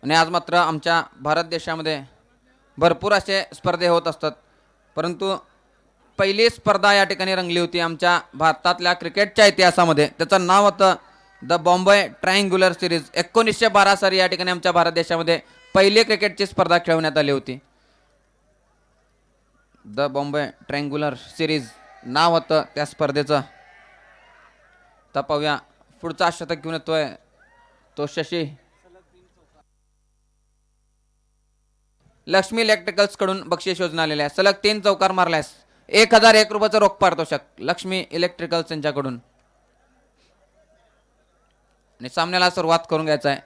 आणि आज मात्र आमच्या भारत देशामध्ये भरपूर असे स्पर्धे होत असतात, परंतु पहिली स्पर्धा या ठिकाणी रंगली होती आमच्या भारतातल्या क्रिकेटच्या इतिहासामध्ये. त्याचं नाव होतं द बॉम्बे ट्रायंग्युलर सिरीज. 1912 साली या ठिकाणी आमच्या भारत देशामध्ये पहिली क्रिकेटची स्पर्धा खेळवण्यात आली होती. द बॉम्बे ट्रायंग्युलर सिरीज नाव होतं त्या स्पर्धेचं. तर पाहूया पुढचा शतक घेऊन येतोय तो शशी. लक्ष्मी इलेक्ट्रिकल्स कडून बक्षीस योजना आलेली आहे. सलग 3 चौकार मारल्यास 1001 रुपयाचं रोख पारितोषिक लक्ष्मी इलेक्ट्रिकल्स यांच्याकडून. आणि सामन्याला सुरुवात करून घ्यायचं आहे.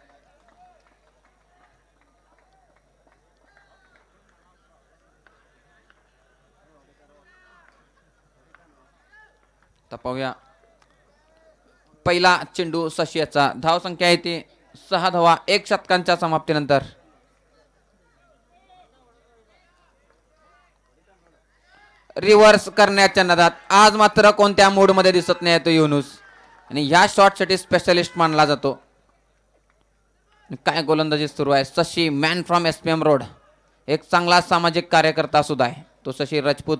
तर पाहूया पहिला चेंडू सशियाचा. धाव संख्या आहे ती 6 धावा 1 षटकांच्या समाप्तीनंतर. रिव्हर्स करण्याच्या नादात आज मात्र कोणत्या मूडमध्ये दिसत नाही तो युनुस, आणि ह्या शॉटसाठी स्पेशलिस्ट मानला जातो. काय गोलंदाजी सुरू आहे. Shashi man from SPM road, एक चांगला सामाजिक कार्यकर्ता सुद्धा आहे तो शशी राजपूत.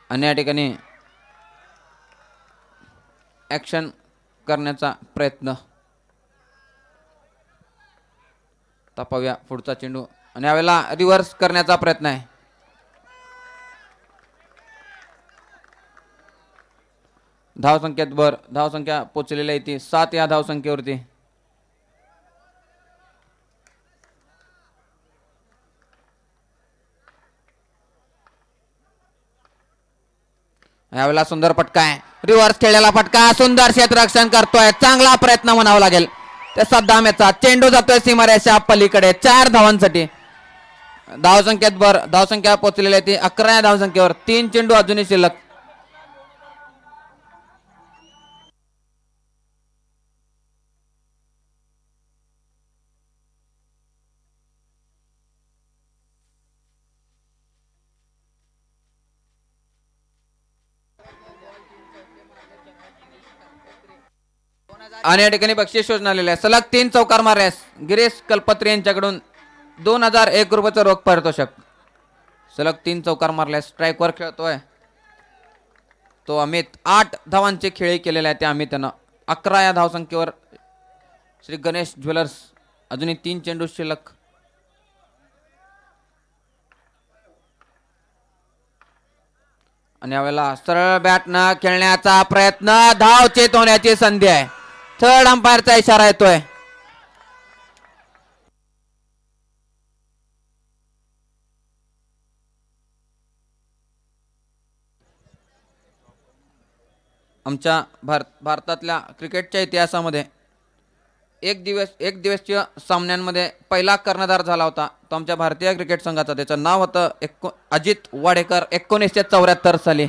आणि या ठिकाणी ऍक्शन करण्याचा प्रयत्न. पाहूया पुढचा चेंडू, आणि यावेळेला रिव्हर्स करण्याचा प्रयत्न आहे. धाव संख्येत भर. धाव संख्या पोचलेली आहे ती 7 या धाव संख्येवरती. यावेळेला सुंदर फटका आहे. रिव्हर्स खेळलेला फटका, सुंदर क्षेत्ररक्षण करतोय. चांगला प्रयत्न म्हणावा लागेल त्या सद्दाम याचा. चेंडू जातोय सीमारेषा पलीकडे 4 धावांसाठी. धाव संख्येत भर. धाव संख्या पोहोचलेली आहे ती 11 या धाव संख्येवर. 3 चेंडू अजूनही शिल्लक. आणि या ठिकाणी बक्षीस योजना आलेली आहे. सलग 3 चौकार मारल्यास गिरीश कल्पत्री यांच्याकडून 2001 रुपयाचं रोख पारितोषिक. सलग 3 चौकार मारल्यास स्ट्राईकवर खेळतोय तो अमित. 8 धावांचे खेळी केलेले आहे त्या अमितनं. 11 या धावसंख्येवर श्री गणेश ज्वेलर्स. अजूनही 3 चेंडू शिल्लक. आणि यावेळेला सरळ बॅट न खेळण्याचा प्रयत्न. धाव चेत होण्याची संधी आहे. थर्ड अंपायरचा इशारा येतोय. आमच्या भारतातल्या क्रिकेटच्या इतिहासामध्ये एक दिवसीय सामन्यांमध्ये पहिला कर्णधार झाला होता तो आमच्या भारतीय क्रिकेट संघाचा. त्याचं नाव होतं अजित वाडेकर. 1974 साली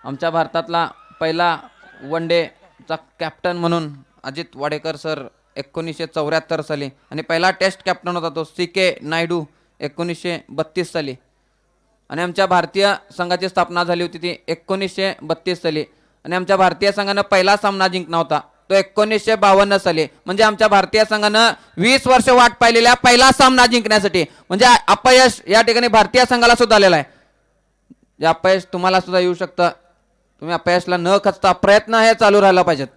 आमच्या भारतातला पहिला वन डेचा कॅप्टन म्हणून अजित वाडेकर सर 1974 साली. आणि पहिला टेस्ट कॅप्टन होता तो CK नायडू 1932 साली. आणि आमच्या भारतीय संघाची स्थापना झाली होती ती 1932 साली. आणि आमच्या भारतीय संघानं पहिला सामना जिंकला होता तो 1952 साली. म्हणजे आमच्या भारतीय संघानं 20 वर्ष वाट पाहिलेल्या पहिला सामना जिंकण्यासाठी. म्हणजे अपयश या ठिकाणी भारतीय संघाला सुद्धा आलेला आहे. जे अपयश तुम्हाला सुद्धा येऊ शकतं. तुम्ही अपयशला न खचता प्रयत्न हे चालू राहायला पाहिजेत.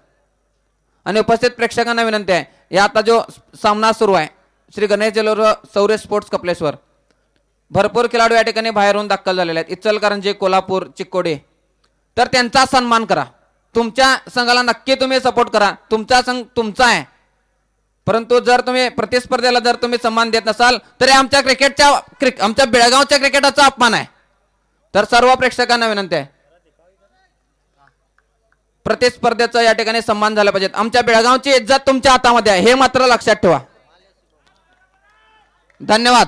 आणि उपस्थित प्रेक्षकांना विनंती आहे, या आता जो सामना सुरू आहे श्री गणेश ज्वेलर्स शौर्य स्पोर्ट्स कपलेश्वर, भरपूर खेळाडू या ठिकाणी बाहेरून दाखल झालेले आहेत. इचलकरंजी, कोल्हापूर, चिक्कोडी. तर त्यांचा सन्मान करा. तुमच्या संघाला नक्की तुम्ही सपोर्ट करा. तुमचा संघ तुमचा आहे, परंतु जर तुम्ही प्रतिस्पर्धेला जर तुम्ही सन्मान देत नसाल तर आमच्या आमच्या बेळगावच्या क्रिकेटचा अपमान आहे. तर सर्व प्रेक्षकांना विनंती आहे, प्रतिस्पर्धेचा या ठिकाणी सन्मान झाला पाहिजे. आमच्या बेळगावची इज्जत तुमच्या हातामध्ये आहे, हे मात्र लक्षात ठेवा. धन्यवाद.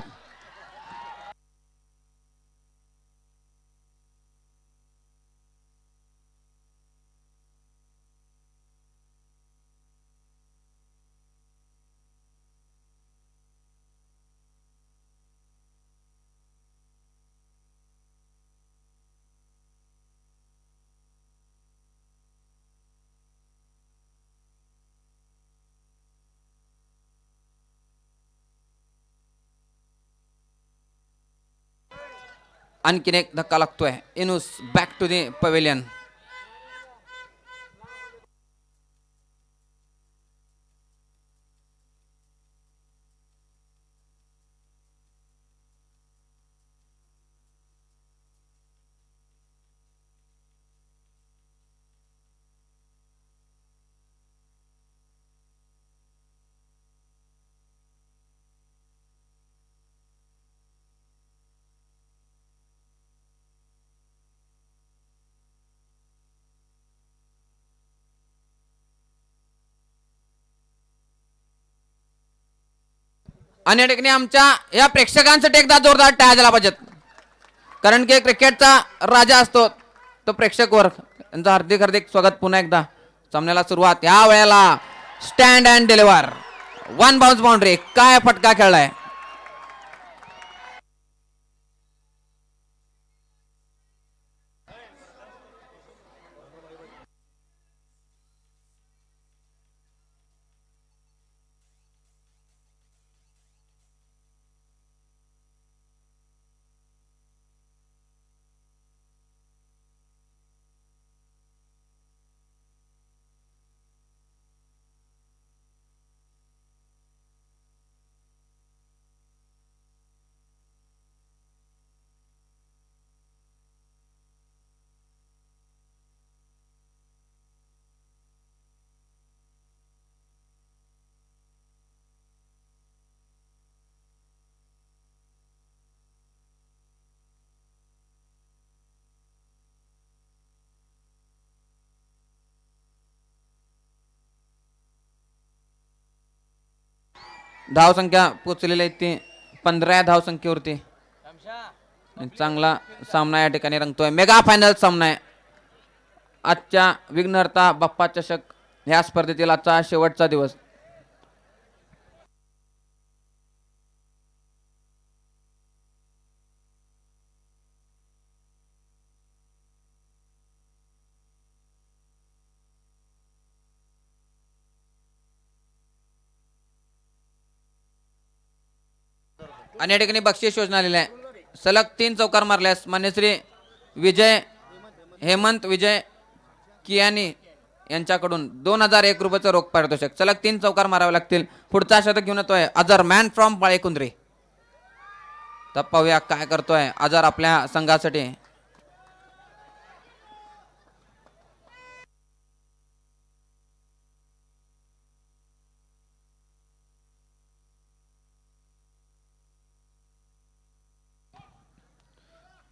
आणखीन एक धक्का लागतोय. Yunus back to the pavilion. आणि या ठिकाणी आमच्या या प्रेक्षकांसाठी एकदा जोरदार टाळ्या झाला पाहिजेत. कारण की क्रिकेटचा राजा असतो तो प्रेक्षक वर्ग. त्यांचं हार्दिक हार्दिक स्वागत पुन्हा एकदा. सामन्याला सुरुवात. या वेळेला stand and deliver. One bounce boundary. काय फटका खेळलाय. धावसंख्या पोचलेली आहे ती 15 धावसंख्येवरती. चांगला सामना या ठिकाणी रंगतोय. मेगा फायनल सामना आहे आजच्या विघ्नहर्ता बाप्पा चषक ह्या स्पर्धेतील आजचा शेवटचा दिवस. आणि या ठिकाणी बक्षीस योजना आलेली आहे. सलग 3 चौकार मारल्यास मान्यश्री विजय हेमंत विजय कियानी यांच्याकडून 2001 रुपयाचं रोख पारितोषिक. सलग 3 चौकार मारावे लागतील. पुढचा शतक घेऊन येतोय अजर मॅन फ्रॉम बाळेकुंद्री. तर पाहूया काय करतोय अजर आपल्या संघासाठी.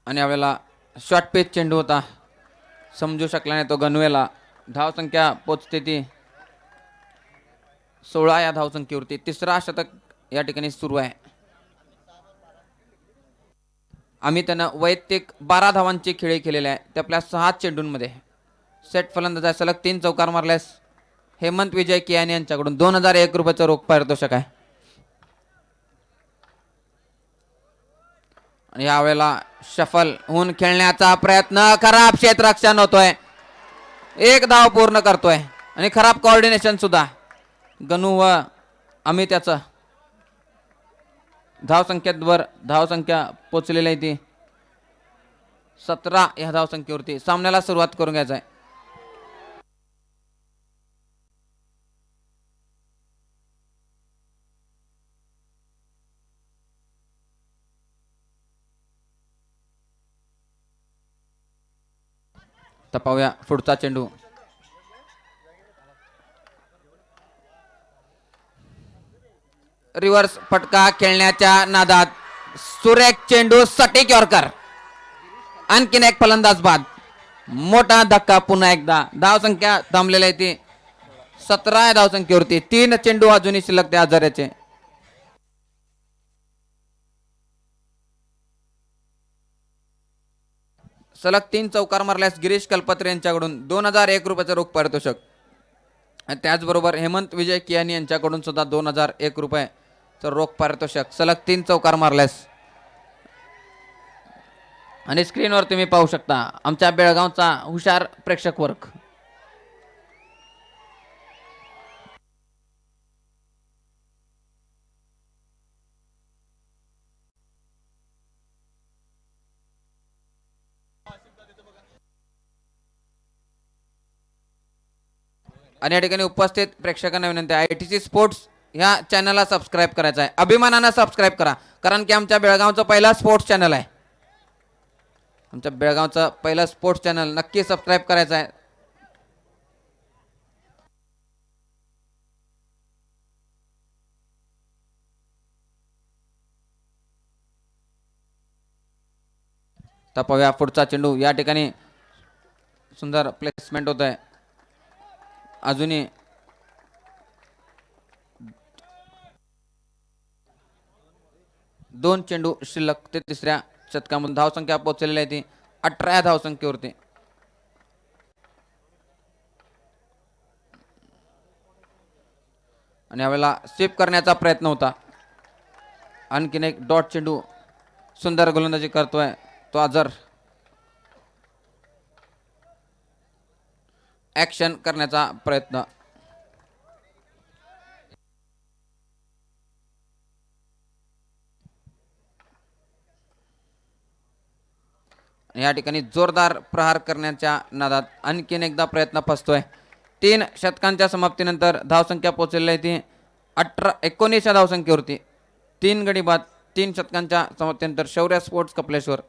आणि यावेळेला शॉर्ट पिच चेंडू होता. समजू शकला नाही तो गणवेला. धावसंख्या पोचते ती 16 या धावसंख्येवरती. तिसरा शतक या ठिकाणी सुरू आहे. आम्ही त्यांना वैयक्तिक 12 धावांची खेळी केलेली आहे. ते आपल्या 6 चेंडूंमध्ये. सेट फलंदाज आहे. सलग 3 चौकार मारल्यास हेमंत विजय कियानी यांच्याकडून 2001 रुपयाचं रोख पारितोषिक आहे. आणि यावेळेला शफल होऊन खेळण्याचा प्रयत्न. खराब क्षेत्ररक्षण होतोय. 1 धाव पूर्ण करतोय. आणि खराब कोऑर्डिनेशन सुद्धा गणू व अमित्याचं. धावसंख्येवर धावसंख्या पोचलेली आहे ती 17 या धावसंख्येवरती. सामन्याला सुरुवात करून घ्यायचं आहे. तर पाहूया पुढचा चेंडू. रिव्हर्स फटका खेळण्याच्या नादात सुरेख चेंडू सटीक यॉर्कर. आणखीन एक फलंदाज बाद. मोठा धक्का पुन्हा एकदा. धावसंख्या थांबलेली आहे ती 17 या धावसंख्येवरती. 3 चेंडू अजूनही शिल्लक त्या आजाराचे. सलग 3 चौकार मारल्यास गिरीश कल्पत्रे यांच्याकडून 2001 रुपयाचं रोख पारितोषिक. त्याचबरोबर हेमंत विजय कियानी यांच्याकडून सुद्धा 2001 रुपयाचं रोख पारितोषिक सलग 3 चौकार मारल्यास. आणि स्क्रीनवर तुम्ही पाहू शकता आमच्या बेळगावचा हुशार प्रेक्षक वर्ग. आणि या ठिकाणी उपस्थित प्रेक्षकांना विनंती आहे, ITC स्पोर्ट्स ह्या चॅनलला सबस्क्राईब करायचं आहे, अभिमानानं सबस्क्राईब करा, कारण की आमच्या बेळगावचं पहिला स्पोर्ट्स चॅनल आहे. आमच्या बेळगावचं पहिलं स्पोर्ट्स चॅनल नक्की सबस्क्राईब करायचं आहे. तर पाहूया पुढचा चेंडू, या ठिकाणी सुंदर प्लेसमेंट होत आहे. अजूनही दोन चेंडू शिल्लक ते तिसऱ्या शतकामधून धावसंख्या पोहोचलेली आहे ती 18 या धावसंख्येवरती. आणि यावेळेला स्वीप करण्याचा प्रयत्न होता. आणखीन एक डॉट चेंडू, सुंदर गोलंदाजी करतोय तो अजर. ऍक्शन करण्याचा प्रयत्न. या ठिकाणी जोरदार प्रहार करण्याच्या नादात आणखीन एकदा प्रयत्न फसतोय. 3 षटकांच्या समाप्तीनंतर धावसंख्या पोहोचलेली आहे ती 19 या धावसंख्येवरती. 3 गडी बाद 3 षटकांच्या समाप्तीनंतर शौर्य स्पोर्ट्स कपलेश्वर.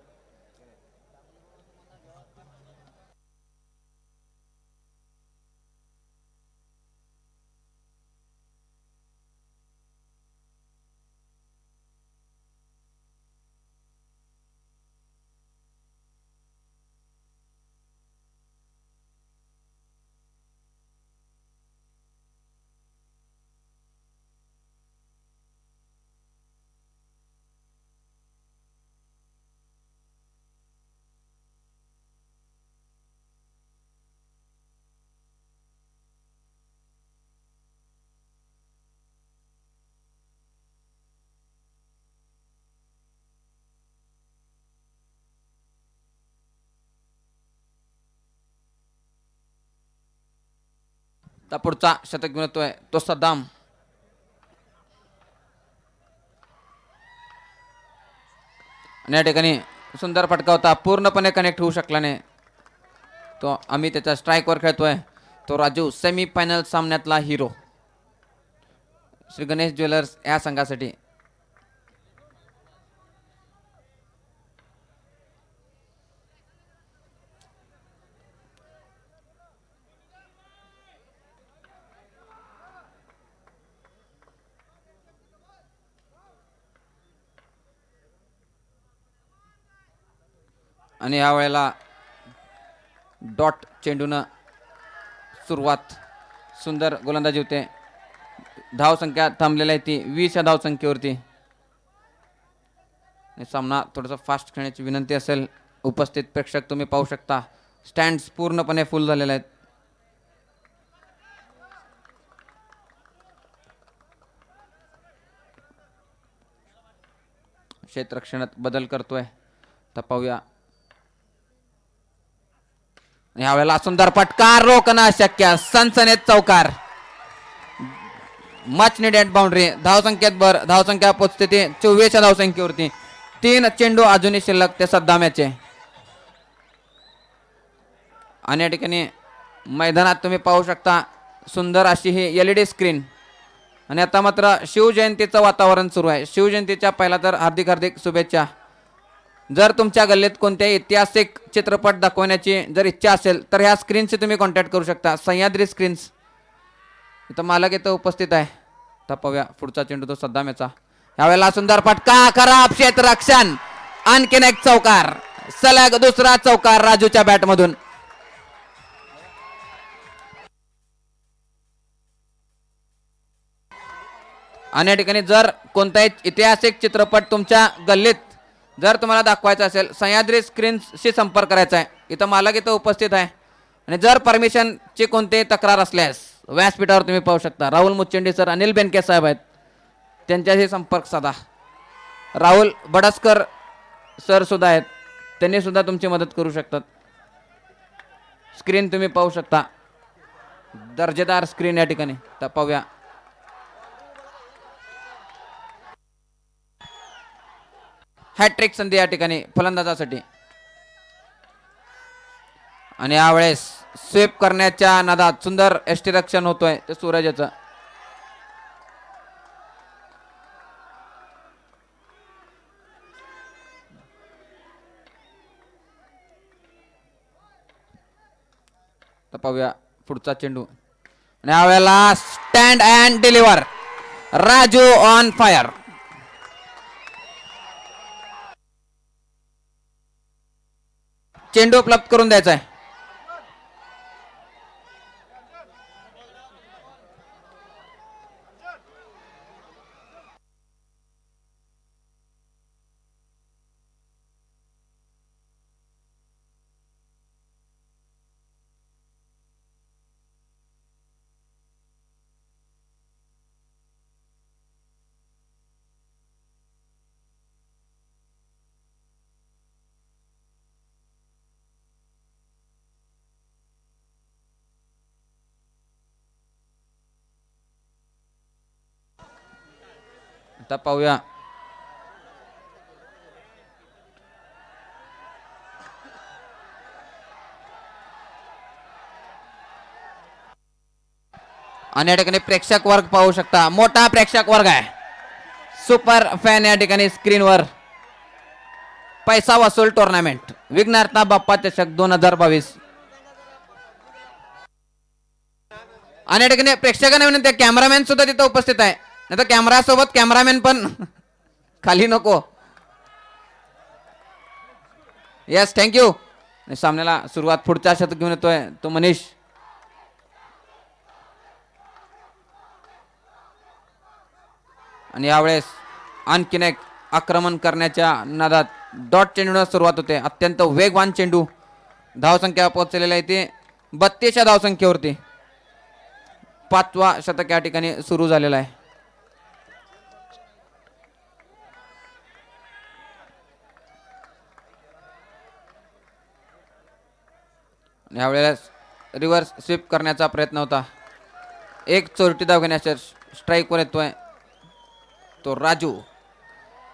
तर पुढचा शतक घेऊन येतोय तो सद्दाम. आणि या ठिकाणी सुंदर फटका होता, पूर्णपणे कनेक्ट होऊ शकला नाही तो. आम्ही त्याच्या स्ट्राईकवर खेळतोय तो राजू, सेमी फायनल सामन्यातला हिरो श्री गणेश ज्वेलर्स या संघासाठी. आणि या वेळेला डॉट चेंडूनं सुरुवात, सुंदर गोलंदाजी होते. धावसंख्या थांबलेली आहे ती 20 या धावसंख्येवरती. सामना थोडासा फास्ट खेळण्याची विनंती असेल. उपस्थित प्रेक्षक तुम्ही पाहू शकता, स्टँड्स पूर्णपणे फुल झालेले आहेत. क्षेत्ररक्षणात बदल करतोय तर पाहूया. यावेळेला सुंदर फटका, रोखणं अशक्य, सनसनीत चौकार, मच निडेड बाउंड्री. धावसंख्येत भर, धावसंख्या पोचते ती 24 धावसंख्येवरती. 3 चेंडू अजूनही शिल्लक ते सद्दाम्याचे. आणि या ठिकाणी मैदानात तुम्ही पाहू शकता सुंदर अशी ही LED स्क्रीन. आणि आता मात्र शिवजयंतीचं वातावरण सुरू आहे. शिवजयंतीच्या पहिला तर हार्दिक हार्दिक शुभेच्छा. जर तुमच्या गल्लीत कोणत्याही ऐतिहासिक चित्रपट दाखवण्याची जर इच्छा असेल तर ह्या स्क्रीनशी तुम्ही कॉन्टॅक्ट करू शकता. सह्याद्री स्क्रीन्स, इथं मालक इथं उपस्थित आहे. तर पाहूया पुढचा चेंडू तो सद्दामेचा. यावेळेला सुंदर फटका, खराब क्षेत्ररक्षण, आणखीन एक चौकार, सलग दुसरा चौकार राजूच्या बॅटमधून. आणि या ठिकाणी जर कोणताही ऐतिहासिक चित्रपट तुमच्या गल्लीत जर तुम्हाला दाखवायचा असेल, सह्याद्री स्क्रीन्सशी संपर्क करायचा आहे. इथं मालक इथं उपस्थित आहे. आणि जर परमिशनची कोणतीही तक्रार असल्यास व्यासपीठावर तुम्ही पाहू शकता. राहुल मुच्चंडी सर, अनिल बेनके साहेब आहेत, त्यांच्याशी संपर्क साधा. राहुल बडसकर सर सुद्धा आहेत, त्यांनी सुद्धा तुमची मदत करू शकतात. स्क्रीन तुम्ही पाहू शकता, दर्जेदार स्क्रीन या ठिकाणी. तर पाहूया हॅट्रिक संधी या ठिकाणी फलंदाजासाठी. आणि यावेळेस स्वीप करण्याच्या नादात सुंदर रक्षण होतोय ते सूरजचं. पाहूया पुढचा चेंडू आणि यावेळेला stand and deliver. Raju on fire. चेंडू उपलब्ध करून द्यायचा आहे. आता पाहूया आणि या ठिकाणी प्रेक्षक वर्ग पाहू शकता. मोठा प्रेक्षक वर्ग आहे. सुपर फॅन या ठिकाणी स्क्रीनवर. पैसा वसूल टुर्नामेंट विघ्नहर्ता बाप्पा चषक 2022. आणि या ठिकाणी प्रेक्षकांना विनंती, कॅमेरामॅन सुद्धा तिथे उपस्थित आहे. नाही तर कॅमेरा सोबत कॅमेरामॅन पण खाली नको. Yes, thank you. सामन्याला सुरुवात पुढच्या शतक घेऊन येतोय तो मनीष. आणि यावेळेस आणखीन एक आक्रमण करण्याच्या नादात डॉट चेंडूला सुरुवात होते. अत्यंत वेगवान चेंडू. धावसंख्या पोहोचलेली आहे ती 32 धावसंख्येवरती. 5वा शतक या ठिकाणी सुरू झालेला आहे. यावेळेस रिव्हर्स स्वीप करण्याचा प्रयत्न होता. एक चोरटी धाव घेण्याच्या स्ट्राईकवर येतोय तो राजू.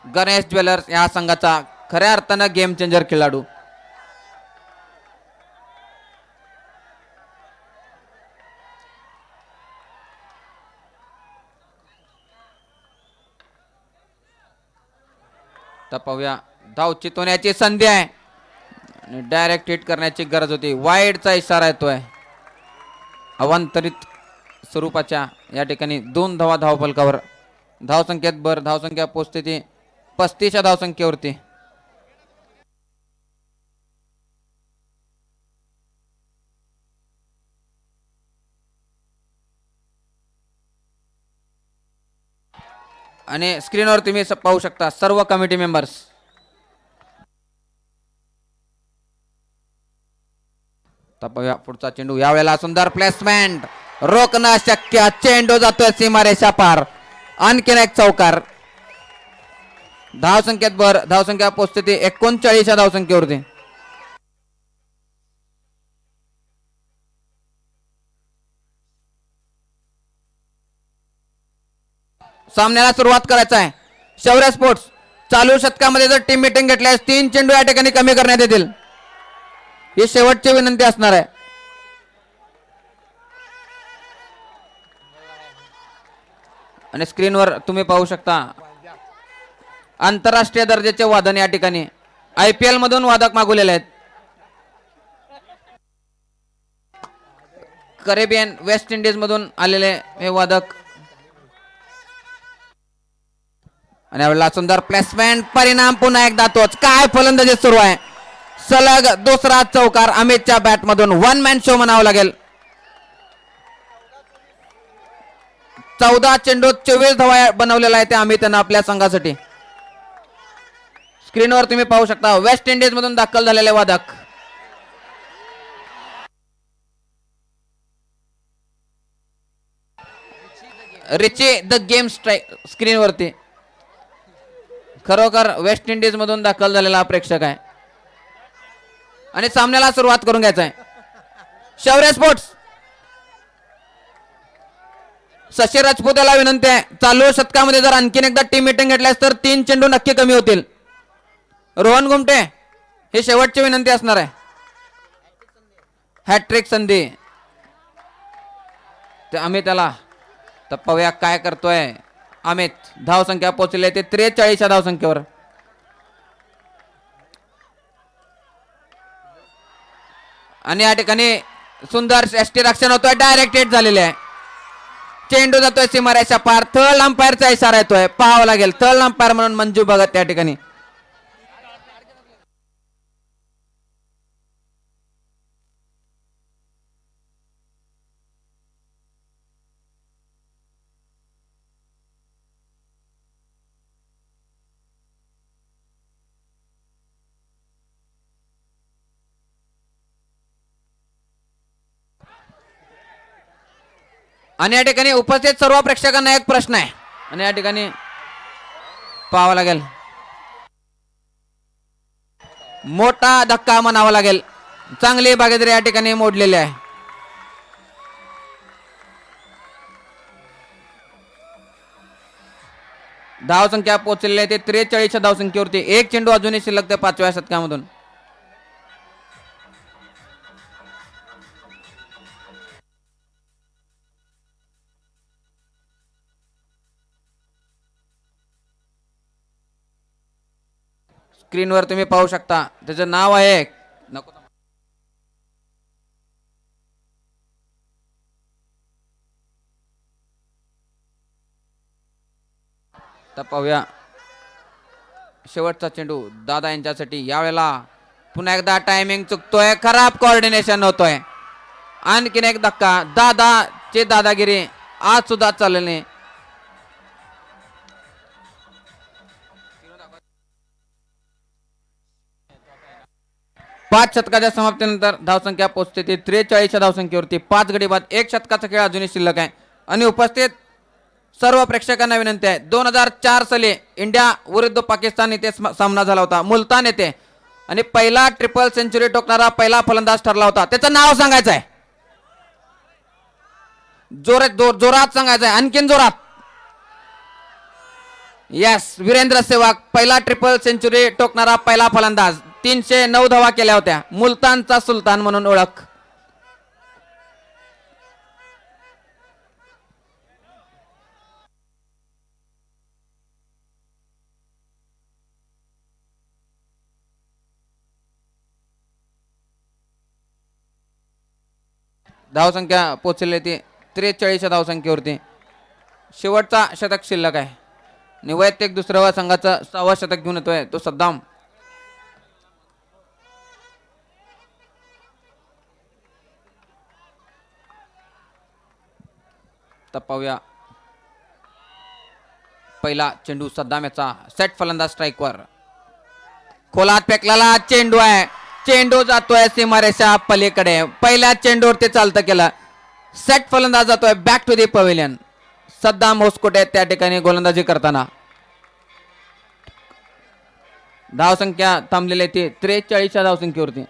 गणेश ज्वेलर्स या संघाचा खऱ्या अर्थानं गेम चेंजर खेळाडू. तर पाहूया धाव चितवण्याची संधी आहे आणि डायरेक्ट हिट करण्याची गरज होती. वाईडचा इशारा येतोय. अवांतरित स्वरूपाच्या या ठिकाणी 2 धावा धावफलकावर. धावसंख्येत भर. धावसंख्या पोहोचते ती 35 धावसंख्येवरती. आणि स्क्रीनवर तुम्ही पाहू शकता सर्व कमिटी मेंबर्स. पाहूया पुढचा चेंडू. यावेळेला सुंदर प्लेसमेंट. रोखणं शक्य. चेंडू जातोय सीमारेषा पार. आणखीन एक चौकार. धावसंख्येत भर. धावसंख्या पोहोचते ती 39 धावसंख्येवरती. सामन्याला सुरुवात करायचं आहे. शौर्य स्पोर्ट्स चालू शतकामध्ये जर टीम मीटिंग घेतल्यास 3 चेंडू या ठिकाणी कमी करण्यात येतील. ही शेवटची विनंती असणार आहे. आणि स्क्रीनवर तुम्ही पाहू शकता आंतरराष्ट्रीय दर्जाचे वादन या ठिकाणी IPL मधून वादक मागवलेले आहेत. करेबियन वेस्ट इंडिज मधून आलेले हे वादक. आणि यावेळेला सुंदर प्लेसमेंट. परिणाम पुन्हा एकदा तोच. काय फलंदाजी सुरू आहे. सलग दुसरा चौकार अमितच्या बॅट मधून. 1 मॅन शो म्हणावं लागेल. 14 चेंडू 24 धावा बनवलेला आहे त्या अमितनं आपल्या संघासाठी. स्क्रीनवर तुम्ही पाहू शकता वेस्ट इंडिज मधून दाखल झालेले वादक. रिची द गेम स्ट्राईक स्क्रीनवरती. खरोखर वेस्ट इंडिज मधून दाखल झालेला प्रेक्षक आहे. आणि सामन्याला सुरुवात करून घ्यायचं आहे. शौर्य स्पोर्ट्स शशी राजपूत याला विनंती आहे. चालू शतकामध्ये जर आणखीन एकदा टीम मीटिंग घेतल्यास तर 3 चेंडू नक्की कमी होतील. रोहन गुमटे ही शेवटची विनंती असणार आहे. हॅट्रिक संधी. ते अमित त्याला तर पाहूया काय करतोय अमित. धावसंख्या पोहोचले ते 43 या धावसंख्येवर. आणि या ठिकाणी सुंदर रक्षण होतोय. डायरेक्ट हिट झालेले आहे. चेंडू जातोय सीमारेषा पार. थर्ड अंपायरचा इशारा येतोय. पाहावं लागेल. थर्ड अंपायर म्हणून मंजू भगत त्या ठिकाणी. आणि या ठिकाणी उपस्थित सर्व प्रेक्षकांना एक प्रश्न आहे. आणि या ठिकाणी पाहावं लागेल. मोठा धक्का म्हणावा लागेल. चांगली भागीदारी या ठिकाणी मोडलेली आहे. धावसंख्या पोहोचलेली आहे ते 43 धावसंख्येवरती. एक चेंडू अजूनही शिल्लक ते 5व्या षटकामधून. स्क्रीनवर तुम्ही पाहू शकता. त्याचं नाव आहे नको तर पाहूया. शेवटचा चेंडू दादा यांच्यासाठी. यावेळेला पुन्हा एकदा टायमिंग चुकतोय. खराब कोऑर्डिनेशन होतोय. आणखीन एक धक्का. दादाची दादागिरी आज सुद्धा चालले. पाच षटकाच्या समाप्तीनंतर धावसंख्या पोहोचते ती 43 धावसंख्येवरती. 5 गडी बाद 1 षटकाचा खेळ अजूनही शिल्लक आहे. आणि उपस्थित सर्व प्रेक्षकांना विनंती आहे. 2004 साली इंडिया विरुद्ध पाकिस्तान येथे सामना झाला होता मुलतान येथे. आणि पहिला ट्रिपल सेंचुरी ठोकणारा पहिला फलंदाज ठरला होता. त्याचं नाव सांगायचं आहे. जोरात सांगायचं आहे. आणखीन जोरात. यस, वीरेंद्र सेहवाग. पहिला ट्रिपल सेंचुरी ठोकणारा पहिला फलंदाज. 309 धावा केल्या होत्या. मुलतानचा सुलतान म्हणून ओळख. धावसंख्या पोहोचली ती 43 धावसंख्येवरती. शेवटचा शतक शिल्लक आहे. आणि वैयक्तिक दुसऱ्या संघाचं 6वं शतक घेऊन येतोय तो सद्दाम. तर पाहूया. पहिला चेंडू सद्दाम याचा. सेट फलंदाज स्ट्राईकवर. खोलात फेकलेला चेंडू आहे. चेंडू जातोय सीमारेषा पलीकडे. पहिल्या चेंडूवरती चालतं केलं. सेट फलंदाज जातोय back to the pavilion. Saddam Hoskote त्या ठिकाणी गोलंदाजी करताना. धावसंख्या थांबलेली ती 43 धावसंख्येवरती.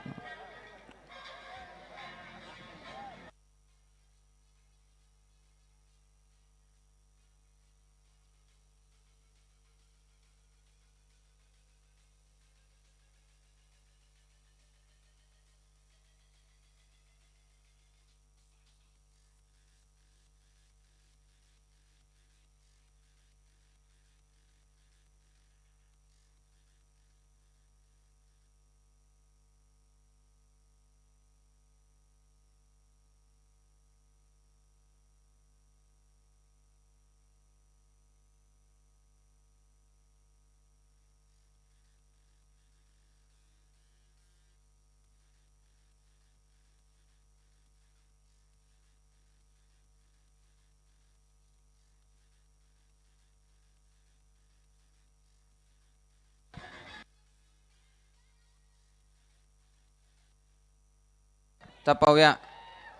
तर पाहूया.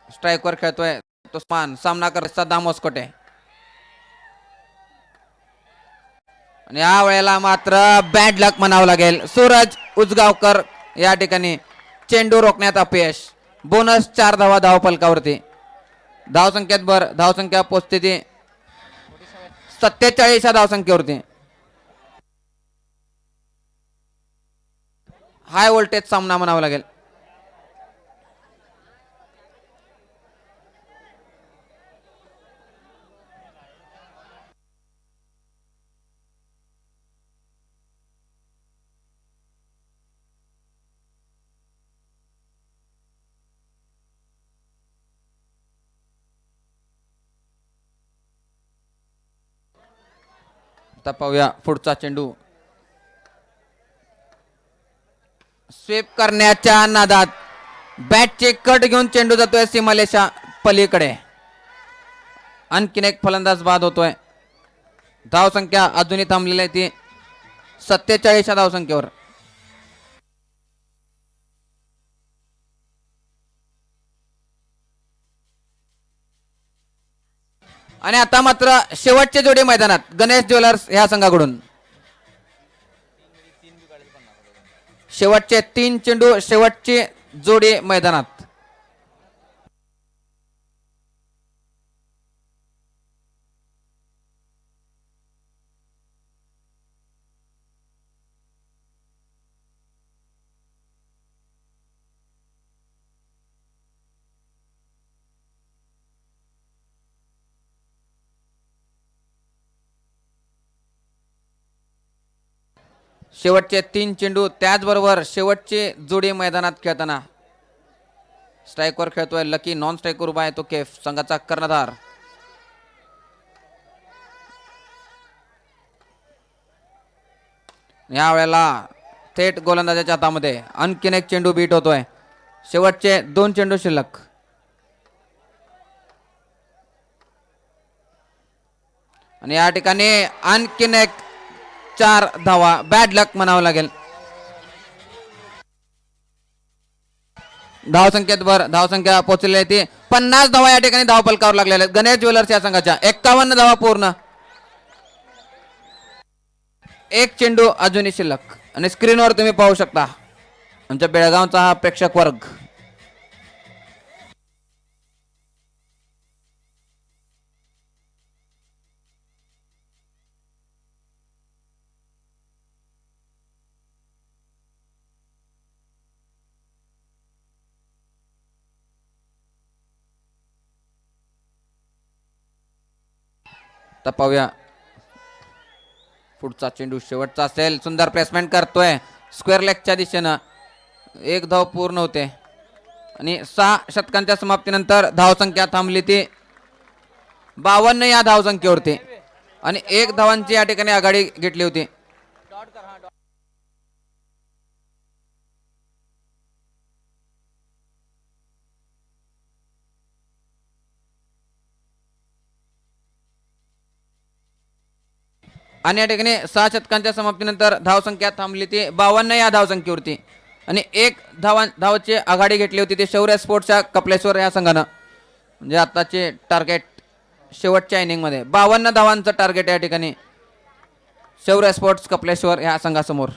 स्ट्राईकवर खेळतोय तो सामना करत सद्दाम होसकोटे. आणि या वेळेला मात्र बॅड लक म्हणावं लागेल. सूरज उजगावकर या ठिकाणी चेंडू रोखण्यात अपयश. बोनस 4 धावा धावफलकावरती. धावसंख्येत धावसंख्या पोचते ती 47 धावसंख्येवरती. हाय व्होल्टेज सामना म्हणावा लागेल. आता पाहूया पुढचा चेंडू. स्वीप करण्याच्या नादात बॅटचे कट घेऊन चेंडू जातोय सीमालेशा पलीकडे. आणखीन एक फलंदाज बाद होतोय. धाव संख्या अजूनही थांबलेली आहे ती 47 धाव संख्येवर. आणि आता मात्र शेवटचे जोडी मैदानात गणेश ज्वेलर्स ह्या संघाकडून. शेवटचे 3 चेंडू, शेवटची जोडी मैदानात. शेवटचे 3 चेंडू, त्याचबरोबर शेवटची जोडी मैदानात खेळताना. स्ट्राईकवर खेळतोय लकी, नॉन स्ट्राईकवर उभा आहे तो केफ, संघाचा कर्णधार. या वेळेला थेट गोलंदाजाच्या हातामध्ये. आणखीन एक चेंडू बीट होतोय. शेवटचे 2 चेंडू शिल्लक. आणि या ठिकाणी आणखीन एक 4 धावा. बॅड लक म्हणावं लागेल. धावसंख्या पोहोचलेली आहे ती 50 धावा या ठिकाणी धावफलकावर लागलेल्या आहेत गणेश ज्वेलर्स या संघाच्या. 51 धावा पूर्ण. एक चेंडू अजूनही शिल्लक. आणि स्क्रीनवर तुम्ही पाहू शकता आमच्या बेळगावचा हा प्रेक्षक वर्ग. तर पाहूया पुढचा चेंडू शेवटचा असेल. सुंदर प्लेसमेंट करतोय स्क्वेअर लेगच्या दिशेनं. 1 धाव पूर्ण होते. आणि 6 षटकांच्या समाप्तीनंतर धावसंख्या थांबली ती 52 या धावसंख्येवरती. आणि 1 धावांची या ठिकाणी आघाडी घेतली होती. आणि या ठिकाणी 6 षटकांच्या समाप्तीनंतर धावसंख्या थांबली ती 52 या धावसंख्येवरती. आणि 1 धावाची आघाडी घेतली होती ती शौर्य स्पोर्ट्सच्या कपलेश्वर या संघानं. म्हणजे आताचे टार्गेट शेवटच्या इनिंगमध्ये 52 धावांचं टार्गेट या ठिकाणी शौर्य स्पोर्ट्स कपलेश्वर या संघासमोर.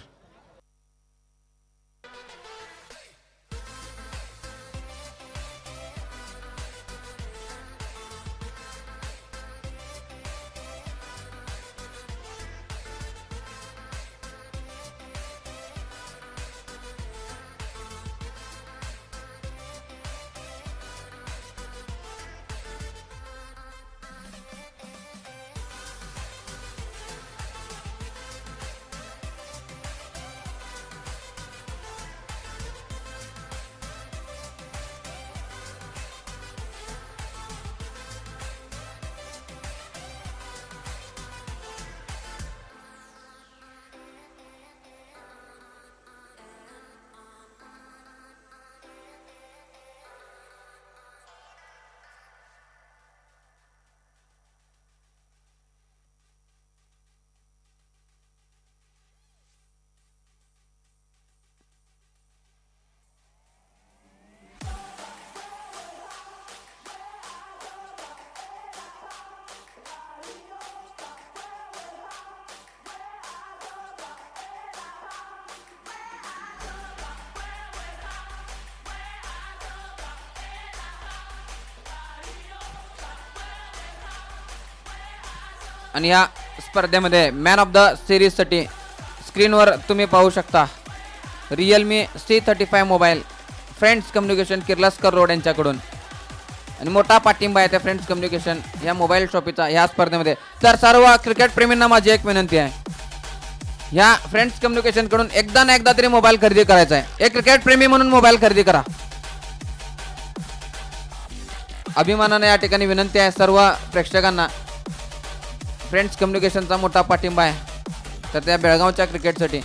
आणि या स्पर्धेमध्ये मॅन ऑफ द सिरीजसाठी स्क्रीनवर तुम्ही पाहू शकता Realme C35 mobile friends communication Kirloskar road यांच्याकडून. आणि मोठा पाठिंबा आहे त्या फ्रेंड्स कम्युनिकेशन या मोबाईल शॉपीचा ह्या स्पर्धेमध्ये. तर सर्व क्रिकेट प्रेमींना माझी एक विनंती आहे, ह्या फ्रेंड्स कम्युनिकेशन कडून एकदा ना एकदा तरी मोबाईल खरेदी करायचा आहे. एक क्रिकेट प्रेमी म्हणून मोबाईल खरेदी करा. अभिमानाने या ठिकाणी विनंती आहे सर्व प्रेक्षकांना फ्रेंड्स कम्युनिकेशनचा मोठा पाठिंबा आहे तर त्या बेळगावच्या क्रिकेटसाठी.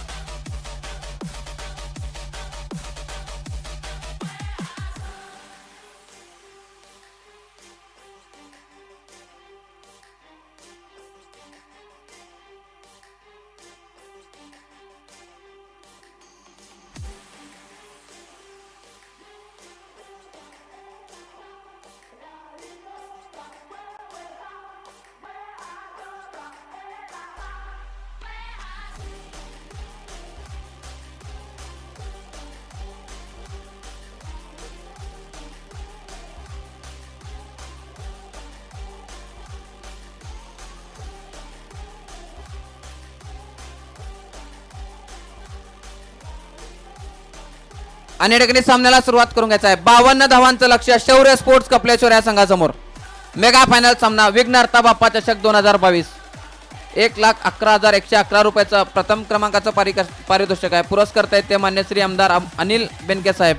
आणि या ठिकाणी सामन्याला सुरुवात करून घ्यायचा आहे. 52 धावांचं लक्ष्य शौर्य स्पोर्ट्स कपलेश्वर या संघासमोर. मेगा फायनल सामना विघ्नहर्ता बाप्पा चषक 2022. 1,11,111 रुपयाचं प्रथम क्रमांकाचं पारितोषिक आहे. पुरस्कर्ते आहेत ते मान्य श्री आमदार अनिल बेनके साहेब.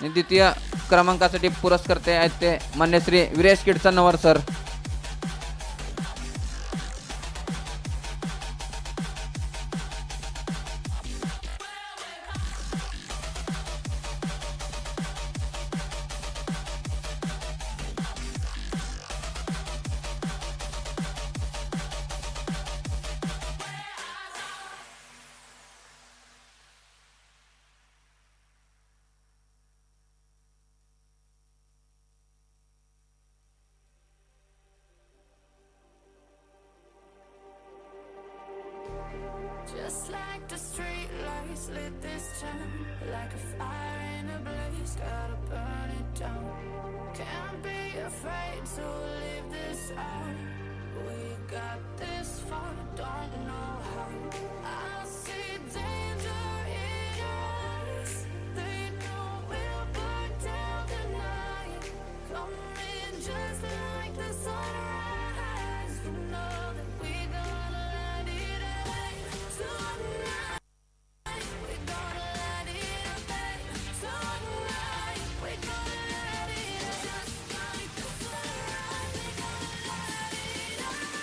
द्वितीय क्रमांकासाठी पुरस्कर्ते आहेत ते मान्य Shri Viresh Kidachanavar sir. Just like the street lights lit this town, like a fire in a blaze, gotta burn it down. Can't be afraid to leave this out. We got this far, don't know how. I see danger in your eyes. They know we'll burn down the night. Coming just like the sunrise. You know that we gonna let it rain tonight. We gonna let it rain tonight. We gonna let it just like the sunrise. We gonna let it rain.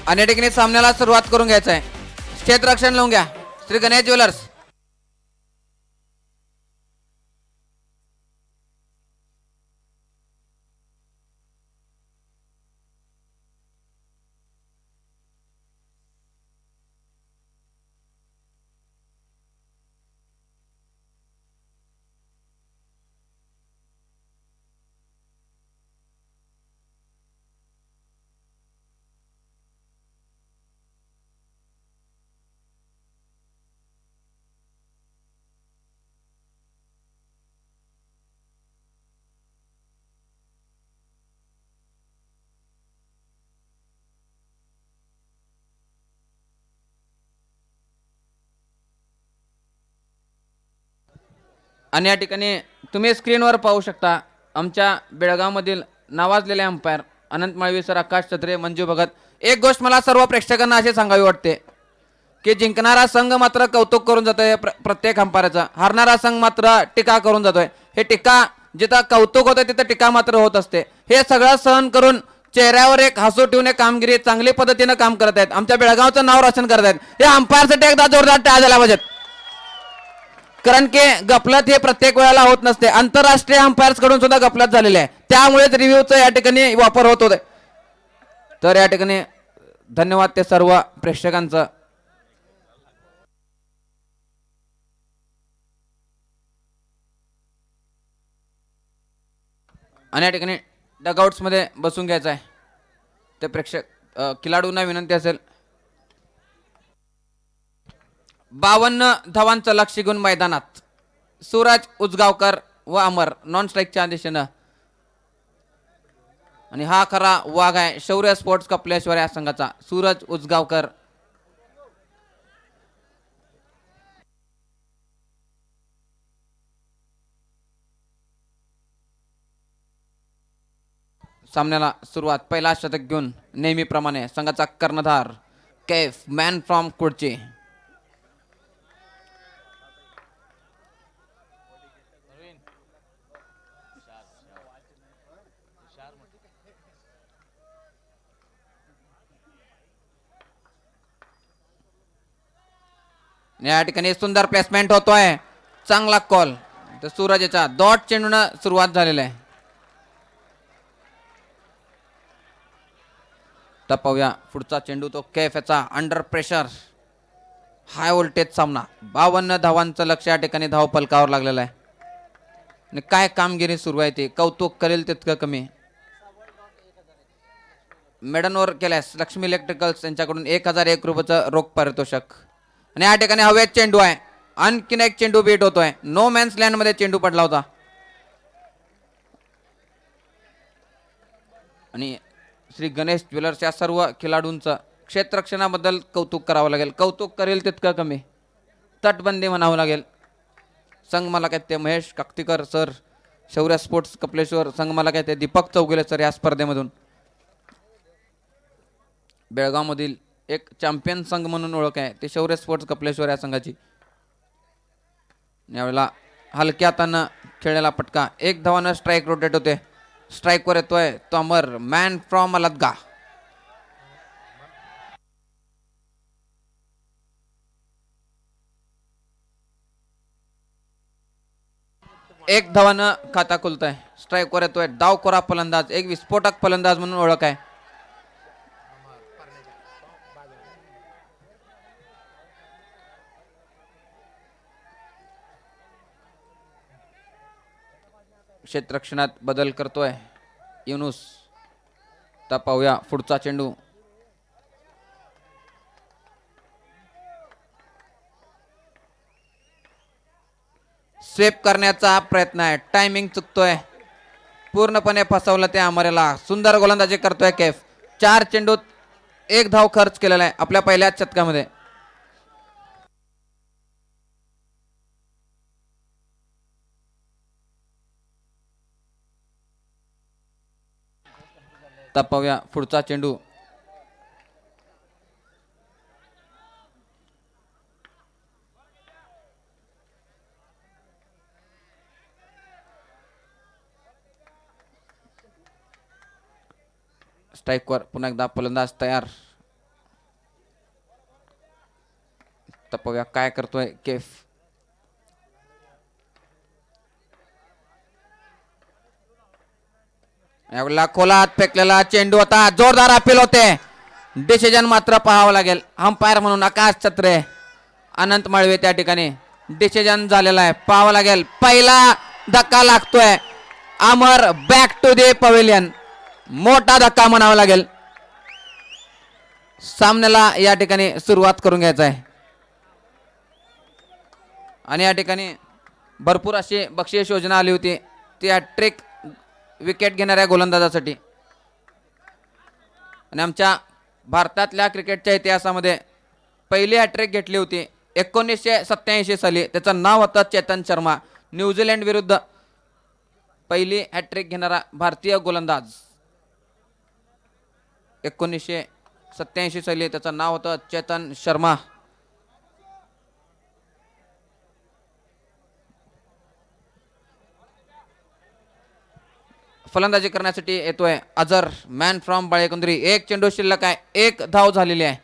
आणि या ठिकाणी सामन्याला सुरुवात करून घ्यायचं आहे. क्षेत्ररक्षण लावून घ्या श्री गणेश ज्वेलर्स. आणि या ठिकाणी तुम्ही स्क्रीनवर पाहू शकता आमच्या बेळगावमधील नावाजलेले अंपायर अनंत माळवी सर, आकाश छत्रे, मंजू भगत. एक गोष्ट मला सर्व प्रेक्षकांना अशी सांगावी वाटते की जिंकणारा संघ मात्र कौतुक करून जातोय प्रत्येक अंपायरचा, हारणारा संघ मात्र टीका करून जातोय. हे टीका जिथं कौतुक होतं तिथं टीका मात्र होत असते. हे सगळं सहन करून चेहऱ्यावर एक हसू ठेवून कामगिरी चांगली पद्धतीनं काम करत आहेत. आमच्या बेळगावचं नाव रोशन करत आहेत. हे अंपायरसाठी एकदा जोरदार टाळ्या झाल्या पाहिजेत. कारण की गफलत हे प्रत्येक वेळेला होत नसते. आंतरराष्ट्रीय अंपायर्स कडून सुद्धा गफलत झालेली आहे. त्यामुळेच रिव्ह्यूचा या ठिकाणी वापर होत होते. तर या ठिकाणी धन्यवाद ते सर्व प्रेक्षकांचं. आणि या ठिकाणी डगआउट्स मध्ये बसून घ्यायचं आहे. ते प्रेक्षक खिलाडूंना विनंती असेल 52 धावांचं लक्ष्य घेऊन मैदानात सूरज उजगावकर व अमर नॉन स्ट्राईकच्या दिशेनं. आणि हा खरा वाघ आहे शौर्य स्पोर्ट्स कपलेश्वर या संघाचा सूरज उजगावकर. सामन्याला सुरुवात पहिला शतक घेऊन नेहमीप्रमाणे संघाचा कर्णधार कैफ मॅन फ्रॉम कुडची. या ठिकाणी सुंदर प्लेसमेंट होतोय, चांगला कॉल. तर सूरजच्या डॉट चेंडून सुरुवात झालेली आहे. तर पाहूया पुढचा चेंडू तो कैफ याचा अंडर प्रेशर हाय व्होल्टेज सामना. 52 धावांचं लक्ष या ठिकाणी धाव फलकावर लागलेलं आहे. आणि काय कामगिरी सुरू आहे ते कौतुक करेल तितकं कमी. मेडनवर केल्यास लक्ष्मी इलेक्ट्रिकल्स यांच्याकडून 1001 रुपयाचं रोख पारितोषिक. आणि या ठिकाणी हवेत चेंडू आहे, आणखीन एक चेंडू बीट होतोय. नो मॅन्स लँड मध्ये चेंडू पडला होता. आणि श्री गणेश ज्वेलर्स या सर्व खेळाडूंचं क्षेत्ररक्षणाबद्दल कौतुक करावं लागेल. कौतुक करेल तितकं कमी. तटबंदी म्हणावं लागेल. संघ मला काय ते महेश काक्तीकर सर, शौर्य स्पोर्ट्स कपलेश्वर, संघ मला काय ते दीपक चौगुले सर या स्पर्धेमधून. बेळगावमधील एक चॅम्पियन संघ म्हणून ओळख आहे ते शौर्य स्पोर्ट्स कपलेश्वर या संघाची. यावेळेला हलक्या हातानं खेळलेला पटका, 1 धावानं स्ट्राईक रोटेट होते. स्ट्राईकवर येतोय तो अमर मॅन फ्रॉम अलदगा. एक धावानं खाता खुलतोय. स्ट्राईकवर येतोय डावखोरा फलंदाज, एक विस्फोटक फलंदाज म्हणून ओळख आहे. क्षेत्ररक्षणात बदल करतोय युनुस. तर पाहूया पुढचा चेंडू. स्वेप करण्याचा प्रयत्न आहे, टायमिंग चुकतोय, पूर्णपणे फसवलं ते अमरेला. सुंदर गोलंदाजी करतोय कैफ. 4 चेंडूत 1 धाव खर्च केलेला आहे आपल्या पहिल्याच शतकामध्ये. तर पाहूया पुढचा चेंडू. स्ट्राईकवर पुन्हा एकदा फलंदाज तयार. तर पाहूया काय करतोय कैफ. यावेळेला खोला हात फेकलेला चेंडू होता, जोरदार अपील होते. डिसिजन मात्र पाहावं लागेल. अंपायर म्हणून आकाश छत्रे, अनंत माळवे त्या ठिकाणी डिसिजन झालेला आहे, पाहावं लागेल. पहिला धक्का लागतोय. अमर बॅक टू द पवेलियन, मोठा धक्का म्हणावा लागेल. सामन्याला या ठिकाणी सुरुवात करून घ्यायचा आहे. आणि या ठिकाणी भरपूर अशी बक्षीस योजना आली होती ती हॅट्रिक विकेट घेणाऱ्या गोलंदाजासाठी. आणि आमच्या भारतातल्या क्रिकेटच्या इतिहासामध्ये पहिली हॅट्रिक घेतली होती 1987 साली. त्याचं नाव होतं चेतन शर्मा. न्यूझीलंड विरुद्ध पहिली हॅट्रिक घेणारा भारतीय गोलंदाज 1987 साली. त्याचं नाव होतं चेतन शर्मा. फलंदाजी करण्यासाठी येतोय अजर मॅन फ्रॉम बाळेकुंद्री. 1 चेंडू शिल्लक आहे, 1 धाव झालेली आहे.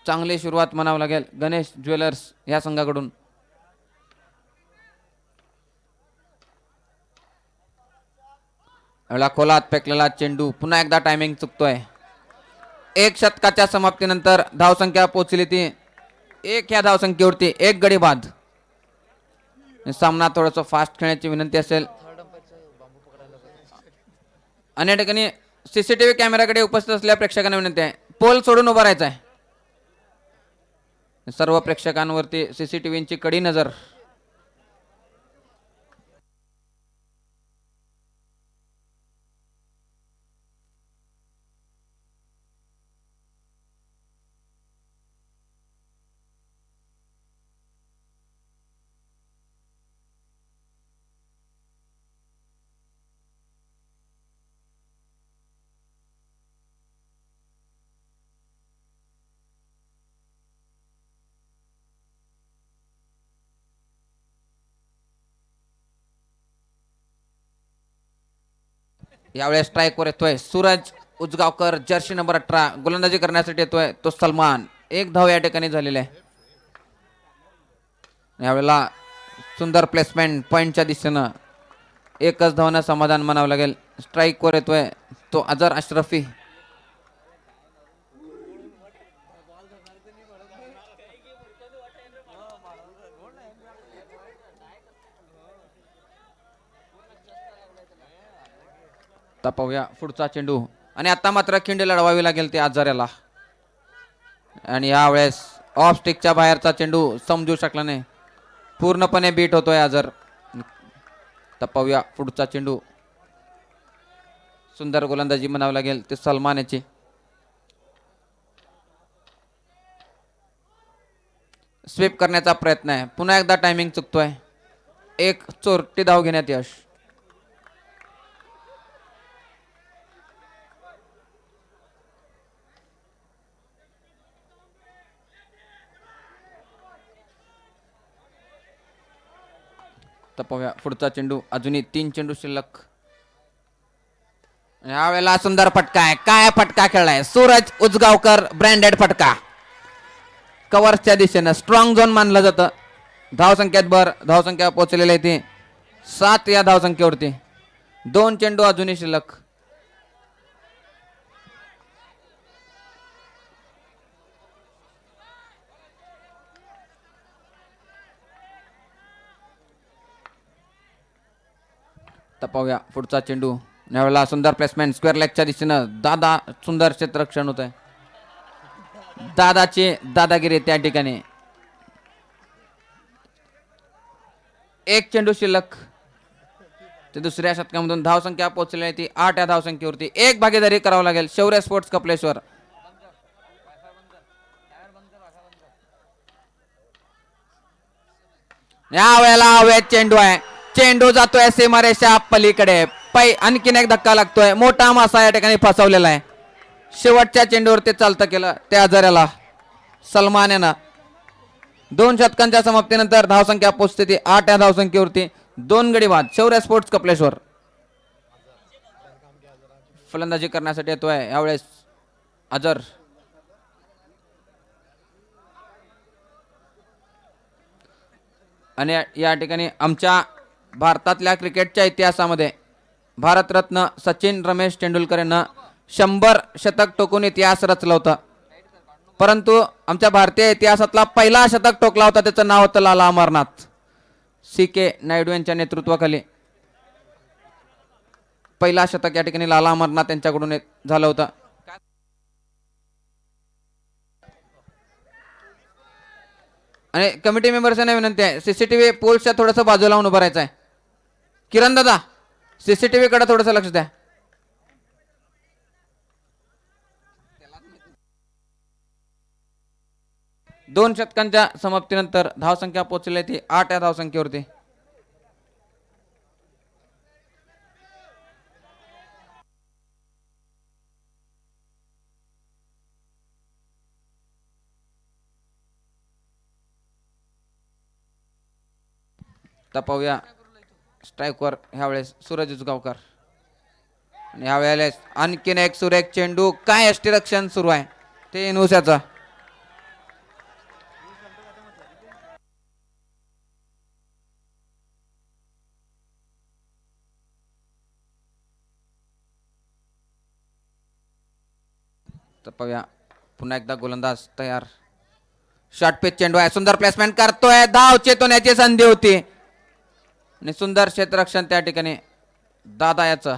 चांगली सुरुवात म्हणावं लागेल गणेश ज्वेलर्स या संघाकडून. खोलात फेकलेला चेंडू, पुन्हा एकदा टायमिंग चुकतोय. 1 षटकाच्या समाप्तीनंतर धावसंख्या पोहोचली ती 1 या धावसंख्येवरती 1 गडी बाद. सामना थोडंसं फास्ट खेळण्याची विनंती असेल. आणि या ठिकाणी सीसीटीव्ही कॅमेराकडे उपस्थित असलेल्या प्रेक्षकांना विनंती आहे, पोल सोडून उभा राहायचा आहे. सर्व प्रेक्षकांवरती सीसीटीव्हीची कडी नजर. यावेळेस स्ट्राईकवर येतोय सूरज उजगावकर, जर्सी नंबर 18. गोलंदाजी करण्यासाठी येतोय तो सलमान. एक धाव या ठिकाणी झालेली आहे. यावेळेला सुंदर प्लेसमेंट पॉइंटच्या दिशेनं. एकच धावनं समाधान मानावं लागेल. स्ट्राईकवर येतोय तो अजर अशरफी. पाहूया पुढचा चेंडू. आणि आता मात्र खिंडी लढवावी लागेल ते आजाऱ्याला. आणि यावेळेस ऑफ स्टिकच्या बाहेरचा चेंडू समजू शकला नाही. पूर्णपणे बीट होतोय आजर. पाहूया पुढचा चेंडू. सुंदर गोलंदाजी म्हणावी लागेल ते सलमान याची. स्वीप करण्याचा प्रयत्न आहे. पुन्हा एकदा टायमिंग चुकतोय. एक चोरटी धाव घेण्यात यश. पाहूया पुढचा चेंडू. अजूनही 3 चेंडू शिल्लक. यावेळेला सुंदर फटका आहे. काय फटका खेळलाय सूरज उजगावकर. ब्रँडेड फटका कव्हर्सच्या दिशेनं. स्ट्रॉंग झोन मानलं जातं. धावसंख्येत भर. धावसंख्या पोहोचलेली आहे ती 7 या धावसंख्येवरती. 2 चेंडू अजूनही शिल्लक. पाहूया पुढचा चेंडू. यावेळेला सुंदर प्लेसमेंट स्क्वेअर लेगच्या दिशेनं. दादा सुंदर क्षेत्ररक्षण होत आहे. दादाची दादागिरी त्या ठिकाणी. एक चेंडू शिल्लक. ते दुसऱ्या शतकामधून धावसंख्या पोहोचलेली आहे ती 8 या धावसंख्येवरती. एक भागीदारी करावं लागेल शौर्य स्पोर्ट्स कपलेश्वर. यावेळेला हवेत चेंडू आहे. चेंडू जातोय सीमारेषा पलीकडे. आणखीन एक धक्का लागतोय. मोठा मासा या ठिकाणी फसवलेला आहे. शेवटच्या चेंडूवर ते चालतं केलं त्या आजाऱ्याला सलमान यानं. 2 शतकांच्या समाप्तीनंतर धावसंख्या पोहोचते ती 8 या धावसंख्येवरती. 2 गडी बाद. शौर्य स्पोर्ट्स कपलेश्वर फलंदाजी करण्यासाठी येतोय यावेळेस अजर. आणि या ठिकाणी आमच्या भारतातल्या क्रिकेटच्या इतिहासामध्ये भारतरत्न सचिन रमेश तेंडुलकर यांना 100 शतक टोकून इतिहास रचला होता. परंतु आमच्या भारतीय इतिहासातला पहिला शतक टोकला होता. त्याचं नाव होतं लाला अमरनाथ. CK नायडू यांच्या नेतृत्वाखाली पहिला शतक या ठिकाणी लाला अमरनाथ यांच्याकडून झालं होतं. आणि कमिटी मेंबर्सना विनंती आहे सीसीटीव्ही पोल्सच्या थोडंसं बाजूला लावून उभं राहायचं आहे. किरण दादा सीसीटीव्ही कडे थोडंसं लक्ष द्या. दोन शतकांच्या समाप्तीनंतर धावसंख्या पोहोचली ती 8 या धावसंख्येवरती. पाहूया स्ट्राईकवर ह्यावेळेस सूरज उजगावकर. आणि ह्यावेळेस आणखीन एक सुरेख चेंडू. काय यष्टीरक्षण सुरू आहे ते इनोशाचं. पाहूया पुन्हा एकदा गोलंदाज तयार. शॉर्ट पिच चेंडू आहे. सुंदर प्लेसमेंट करतोय. धाव चेतवण्याची संधी होती आणि सुंदर क्षेत्ररक्षण त्या ठिकाणी दादा याचं.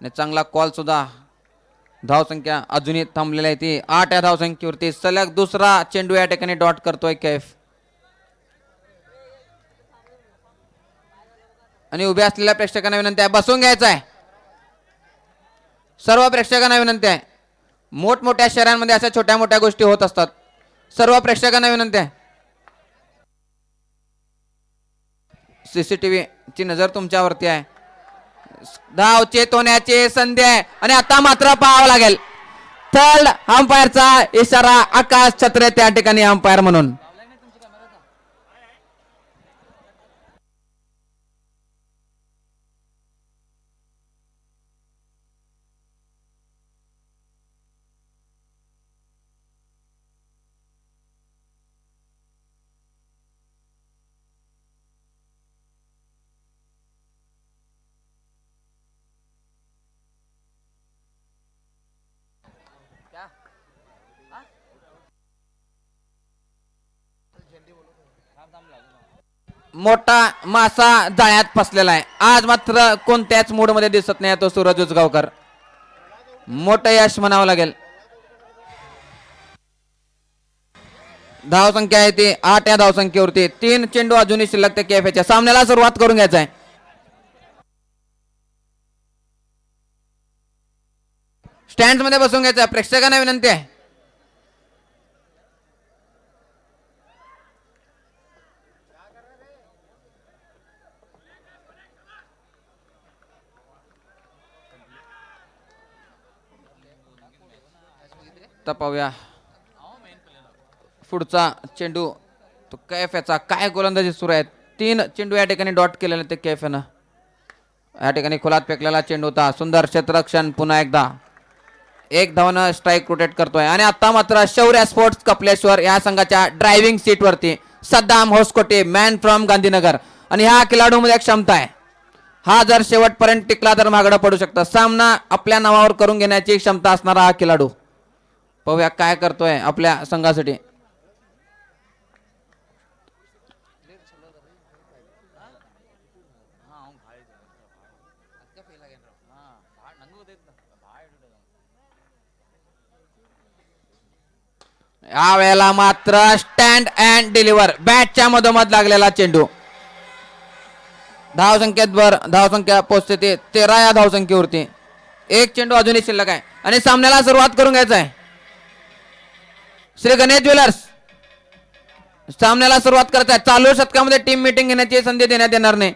आणि चांगला कॉल सुद्धा. धावसंख्या अजूनही थांबलेली आहे ती 8 या धावसंख्येवरती. सलग दुसरा चेंडू या ठिकाणी डॉट करतोय कैफ. आणि उभ्या असलेल्या प्रेक्षकांना विनंती आहे बसून घ्यायचं आहे. सर्व प्रेक्षकांना विनंती आहे. मोठमोठ्या शहरांमध्ये अशा छोट्या मोठ्या गोष्टी होत असतात. सर्व प्रेक्षकांना विनंती आहे. सीसीटीव्ही ची नजर तुमच्यावरती आहे. धाव चेतवण्याची संधी आहे आणि आता मात्र पाहावं लागेल. थर्ड अंपायरचा इशारा. आकाश छत्रे त्या ठिकाणी अंपायर म्हणून. मोठा मासा जाळ्यात फसलेला आहे. आज मात्र कोणत्याच मूडमध्ये दिसत नाही तो सूरज उसगावकर. मोठं यश म्हणावं लागेल. धावसंख्या आहे ती 8 या धावसंख्येवरती. 3 चेंडू अजूनही शिल्लक ते केफेच्या. सामन्याला सुरुवात करून घ्यायचा आहे. स्टँड मध्ये बसून घ्यायचं. प्रेक्षकांना विनंती आहे. तपावूया पुढचा चेंडू तो कैफ्याचा. काय गोलंदाजी सुरू आहे. 3 चेंडू या ठिकाणी डॉट केलेले ते कैफ्यानं. या ठिकाणी खोलात फेकलेला चेंडू होता. सुंदर क्षेत्ररक्षण. पुन्हा एकदा 1 धावानं स्ट्राईक रोटेट करतोय. आणि आता मात्र शौर्य स्पोर्ट्स कपलेश्वर या संघाच्या ड्रायव्हिंग सीट वरती सद्दाम होसकोटे, मॅन फ्रॉम गांधीनगर. आणि ह्या खेळाडूमध्ये क्षमता आहे. हा जर शेवटपर्यंत टिकला तर मागडं पडू शकतं. सामना आपल्या नावावर करून घेण्याची क्षमता असणारा हा खेळाडू. पाहूया काय करतोय आपल्या संघासाठी. या वेळेला मात्र स्टँड अँड डिलिव्हर. बॅटच्या मधोमध लागलेला चेंडू. धावसंख्या पोहोचते 13 या धावसंख्येवरती. 1 चेंडू अजूनही शिल्लक आहे. आणि सामन्याला सुरुवात करून घ्यायचं आहे. श्री गणेश ज्वेलर्स सामन्याला सुरुवात करत आहे. चालू शतकामध्ये टीम मीटिंग घेण्याची संधी देण्यात येणार नाही.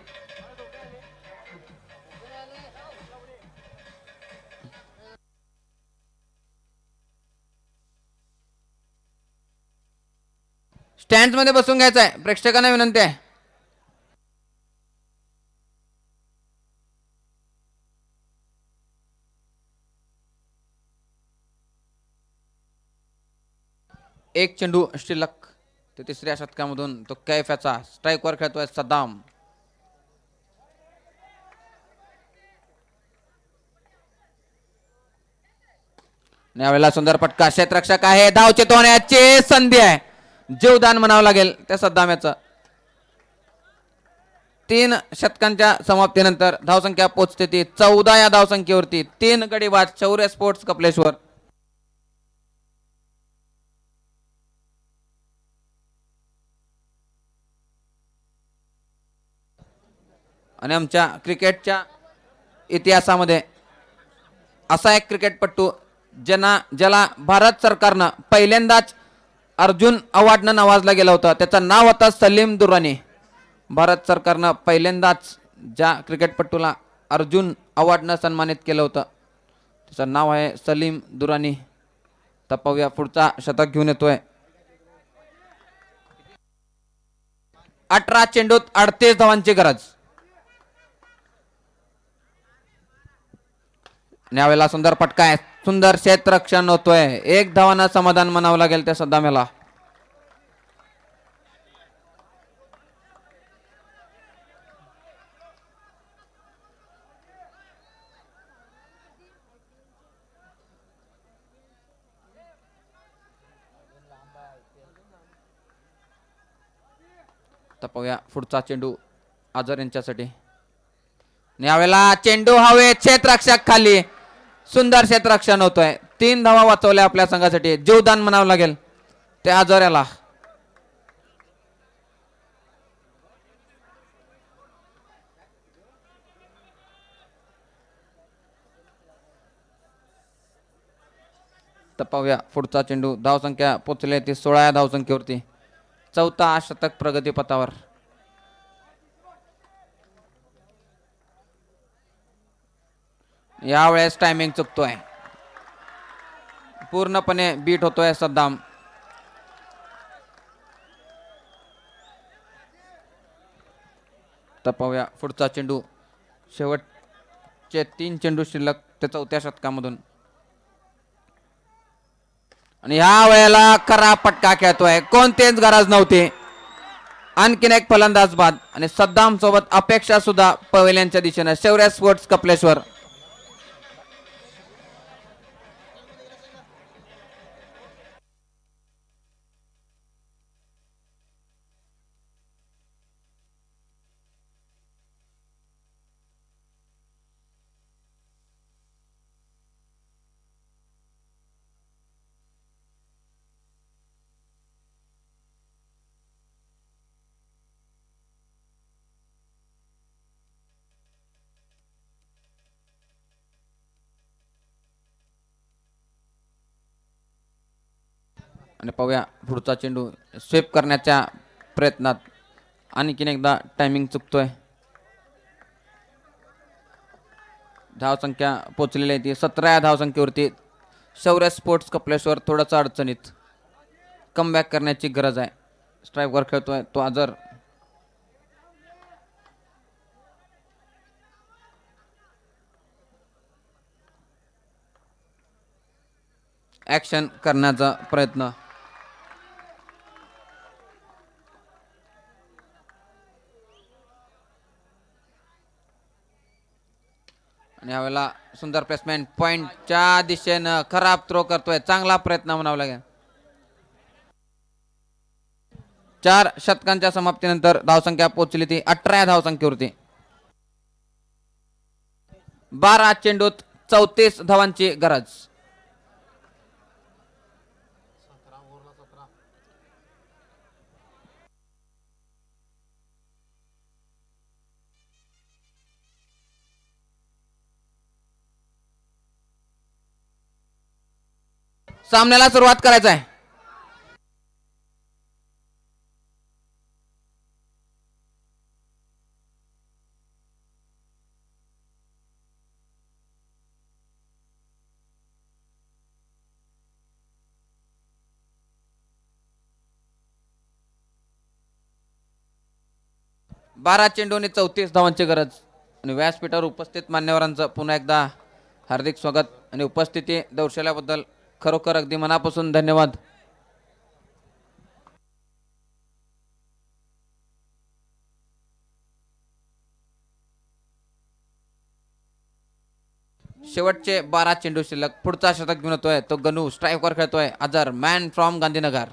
स्टँड मध्ये बसून घ्यायचं आहे. प्रेक्षकांना विनंती आहे. एक चेंडू शिल्लक ते तिसऱ्या शतकामधून तो कैफ्याचा. स्ट्राईकवर खेळतोय सद्दाम. यावेळेला सुंदर फटका. क्षेत्ररक्षक आहे. धाव चेतवण्याची संधी आहे. जीवदान म्हणावं लागेल त्या सद्दाम याचं. 3 षटकांच्या समाप्तीनंतर धावसंख्या पोहोचते ती 14 या धावसंख्येवरती. 3 गडी बाद शौर्य स्पोर्ट्स कपलेश्वर. आणि आमच्या क्रिकेटच्या इतिहासामध्ये असा एक क्रिकेटपटू ज्याला भारत सरकारनं पहिल्यांदाच अर्जुन अवॉर्डनं नवाजला गेला होता. त्याचं नाव होतं सलीम दुर्रानी. भारत सरकारनं पहिल्यांदाच ज्या क्रिकेटपटूला अर्जुन अवॉर्डनं सन्मानित केलं होतं त्याचं नाव आहे सलीम दुर्रानी. तपावूया पुढचा शतक घेऊन येतोय. 18 चेंडूत 38 धावांची गरज. यावेळेला सुंदर फटका आहे. सुंदर क्षेत्ररक्षण होतोय. 1 धावानं समाधान म्हणावं लागेल त्या सद्दामेला. पाहूया पुढचा चेंडू आजर यांच्यासाठी. यावेळेला चेंडू हवे. क्षेत्ररक्षक खाली. सुंदर क्षेत्ररक्षण होतोय. 3 धावा वाचवल्या आपल्या संघासाठी. जीवदान म्हणावं लागेल त्या आजर याला. पाहूया पुढचा चेंडू. धावसंख्या पोचली ती 16 या धावसंख्येवरती. 4था शतक प्रगतीपथावर. यावेळेस टायमिंग चुकतोय. पूर्णपणे बीट होतोय सद्दाम. पाहूया पुढचा चेंडू. शेवटचे 3 चेंडू शिल्लक ते 4थ्या शतकामधून. आणि ह्या वेळेला खरा फटका खेळतोय. कोणतेच गरज नव्हती. आणखीन एक फलंदाज बाद. आणि सद्दाम सोबत अपेक्षा सुद्धा पवेल्यांच्या दिशेने. शौर्य स्पोर्ट्स कपलेश्वर. आणि पाहूया पुढचा चेंडू स्वीप करण्याच्या प्रयत्नात आणखीन एकदा टायमिंग चुकतोय. धावसंख्या पोचलेली आहे ती 17 या धावसंख्येवरती. शौर्य स्पोर्ट्स कपलेश्वर थोडंसं अडचणीत. कमबॅक करण्याची गरज आहे. स्ट्राईकवर खेळतोय तो आजर. ॲक्शन करण्याचा प्रयत्न. आणि यावेळेला सुंदर प्लेसमेंट पॉइंटच्या दिशेनं खराब थ्रो करतोय. चांगला प्रयत्न म्हणावा लागेल. 4 षटकांच्या समाप्तीनंतर धावसंख्या पोहोचली ती 18 या धावसंख्येवरती. 12 चेंडूत 34 धावांची गरज. सामन्याला सुरुवात करायचं आहे. बारा चेंडू आणि 34 धावांची गरज. आणि व्यासपीठावर उपस्थित मान्यवरांचं पुन्हा एकदा हार्दिक स्वागत आणि उपस्थिती दर्शवल्याबद्दल खरोखर अगदी मनापासून धन्यवाद. शेवटचे 12 चेंडू शिल्लक. पुढचा शतक घेऊन येतोय तो गनू. स्ट्राईकवर खेळतोय अजर, मॅन फ्रॉम गांधीनगर.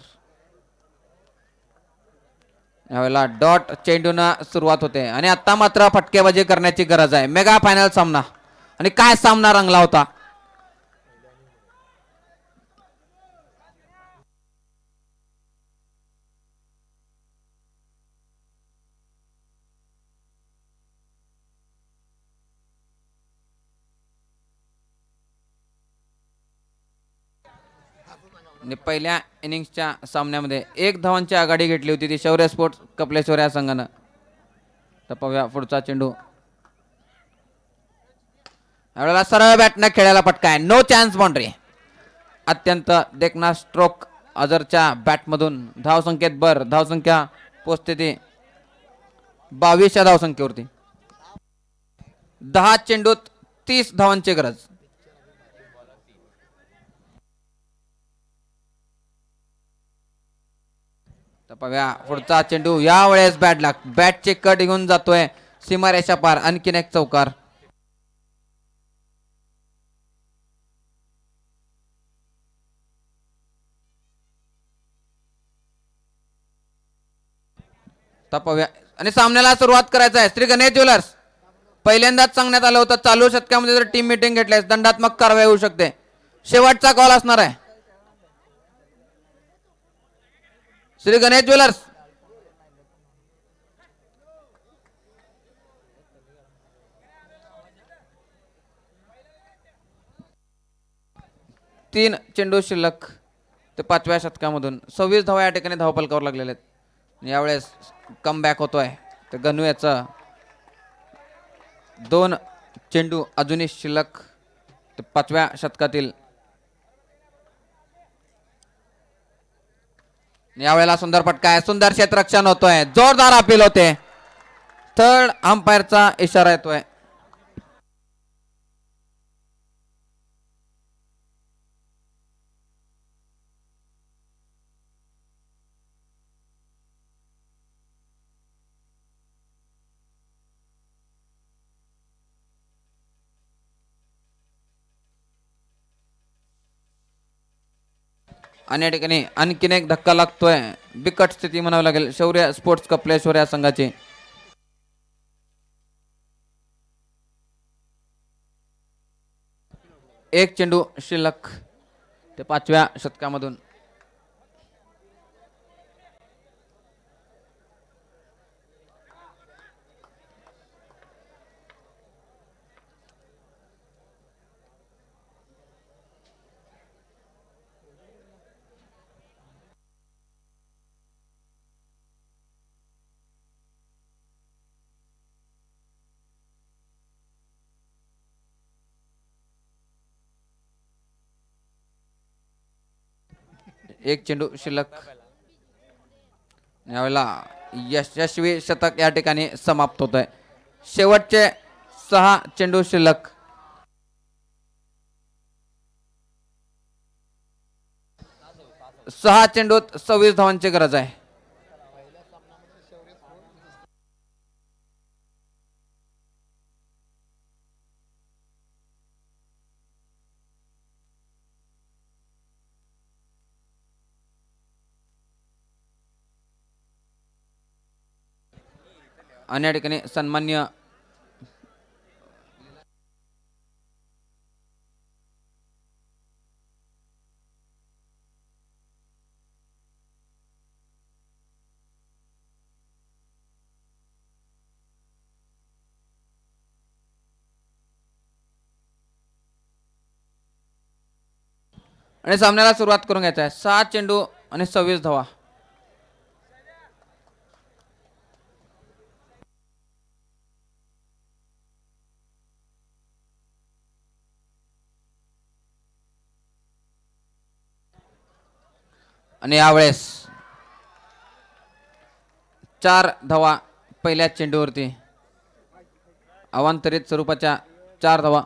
यावेळेला डॉट चेंडूनं सुरुवात होते आणि आता मात्र फटकेबाजी करण्याची गरज आहे. मेगा फायनल सामना आणि काय सामना रंगला होता. आणि पहिल्या इनिंग्सच्या सामन्यामध्ये 1 धावांची आघाडी घेतली होती ती शौर्य स्पोर्ट्स कपलेश्वर या संघानं. तर पाहूया पुढचा चेंडू. यावेळेला सरळ बॅटनं खेळायला फटका आहे. No chance boundary. अत्यंत देखणा स्ट्रोक अजरच्या बॅटमधून. धावसंख्येत भर. धावसंख्या पोचते ती 22 या धावसंख्येवरती. 10 चेंडूत 30 धावांची गरज. पाहूया पुढचा चेंडू. यावेळेस बॅट लक. बॅटचे कट घेऊन जातोय सीमारेषा पार. आणखीन एक चौकार. पाहूया आणि सामन्याला सुरुवात करायचं आहे. श्री गणेश ज्वेलर्स. पहिल्यांदाच सांगण्यात आलं होतं चालू शतकामध्ये जर टीम मीटिंग घेतल्यास दंडात्मक कारवाई होऊ शकते. शेवटचा कॉल असणार आहे. श्री गणेश ज्वेलर्स. तीन चेंडू शिल्लक ते 5व्या शतकामधून 26 धावा या ठिकाणी धावफलकावर लागलेले आहेत. यावेळेस कम बॅक होतोय तर गणू याचं 2 चेंडू अजूनही शिल्लक ते 5व्या शतकातील. यावेळेला सुंदर फटका आहे. सुंदर क्षेत्ररक्षण होतोय. जोरदार अपील होते. थर्ड अंपायरचा इशारा येतोय. आणि या ठिकाणी आणखीन एक धक्का लागतोय. बिकट स्थिती म्हणावी लागेल शौर्य स्पोर्ट्स कपलेश्वर या संघाची. एक चेंडू शिल्लक ते 5व्या शतकामधून. एक चेंडू शिल्लक. यावेळेला यशस्वी शतक या ठिकाणी समाप्त होत आहे. शेवटचे 6 चेंडू शिल्लक. सहा चेंडूत 26 धावांची गरज आहे. आणि या ठिकाणी सन्मान्य आणि सामन्याला सुरुवात करून घ्यायचा आहे. 6 चेंडू आणि 26 धावा. आणि यावेळेस 4 धावा पहिल्या चेंडूवरती. अवांतरित स्वरूपाच्या 4 धावा.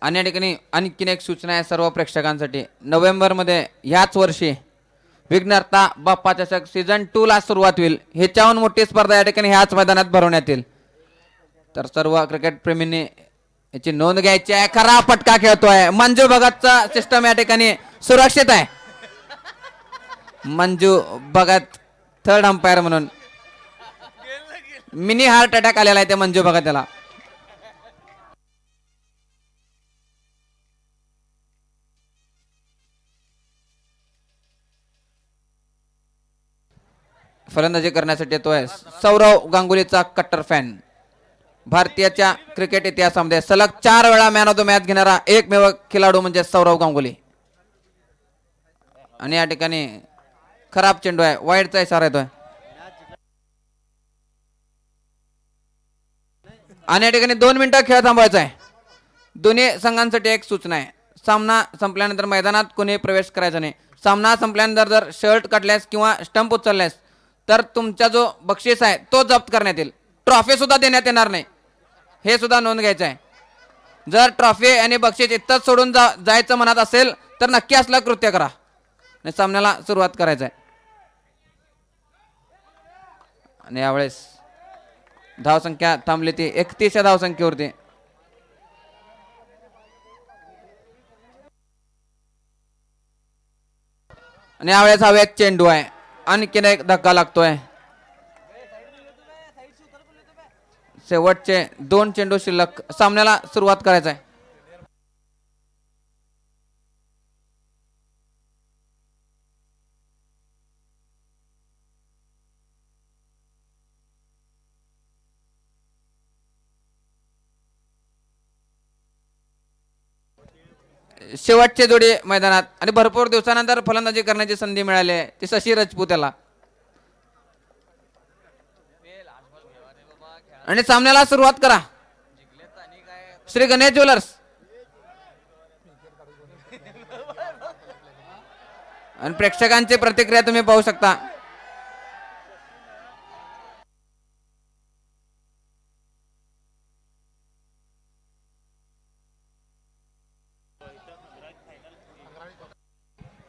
आणि या ठिकाणी आणखीन एक सूचना आहे सर्व प्रेक्षकांसाठी. नोव्हेंबरमध्ये ह्याच वर्षी विघ्नहर्ता बाप्पा चषक सीझन 2 ला सुरुवात होईल. ह्याच्याहून मोठी स्पर्धा या ठिकाणी ह्याच मैदानात भरवण्यात येईल. तर सर्व क्रिकेट प्रेमींनी याची नोंद घ्यायची आहे. खरा फटका खेळतोय मंजू भगतचा सिस्टम या ठिकाणी सुरक्षित आहे. मंजू भगत थर्ड अंपायर म्हणून मिनी हार्ट अटॅक आलेला आहे त्या मंजू भगत याला. फलंदाजी करण्यासाठी येतोय सौरव गांगुलीचा कट्टर फॅन. भारतीयाच्या क्रिकेट इतिहासामध्ये सलग 4 वेळा मॅन ऑफ द मॅच घेणारा एकमेव खेळाडू म्हणजे सौरव गांगुली. आणि या ठिकाणी खराब चेंडू आहे. वाईडचा इशारा येतोय. आणि या ठिकाणी 2 मिनिटं खेळ थांबवायचा आहे. दोन्ही संघांसाठी एक सूचना आहे. सामना संपल्यानंतर मैदानात कोणी प्रवेश करायचा नाही. सामना संपल्यानंतर जर शर्ट काढल्यास किंवा स्टंप उचलल्यास तर तुमचा जो बक्षीस आहे तो जप्त करण्यात येईल. ट्रॉफी सुद्धा देण्यात येणार नाही. हे सुद्धा नोंद घ्यायचं आहे. जर ट्रॉफी आणि बक्षीस इथंच सोडून जायचं म्हणत असेल तर नक्की असलं कृत्य करा. आणि सामन्याला सुरुवात करायचं आहे. आणि यावेळेस धावसंख्या थांबली ती 31 या धावसंख्येवरती. आणि यावेळेस हवा एक चेंडू आहे. आणखीन एक धक्का लागतोय. शेवटचे 2 चेंडू शिल्लक. सामन्याला सुरुवात करायचं आहे. शेवटचे जोडी मैदानात. आणि भरपूर दिवसानंतर फलंदाजी करण्याची संधी मिळाली आहे ती शशी राजपूत याला. आणि सामन्याला सुरुवात करा. श्री गणेश ज्वेलर्स. आणि प्रेक्षकांची प्रतिक्रिया तुम्ही पाहू शकता.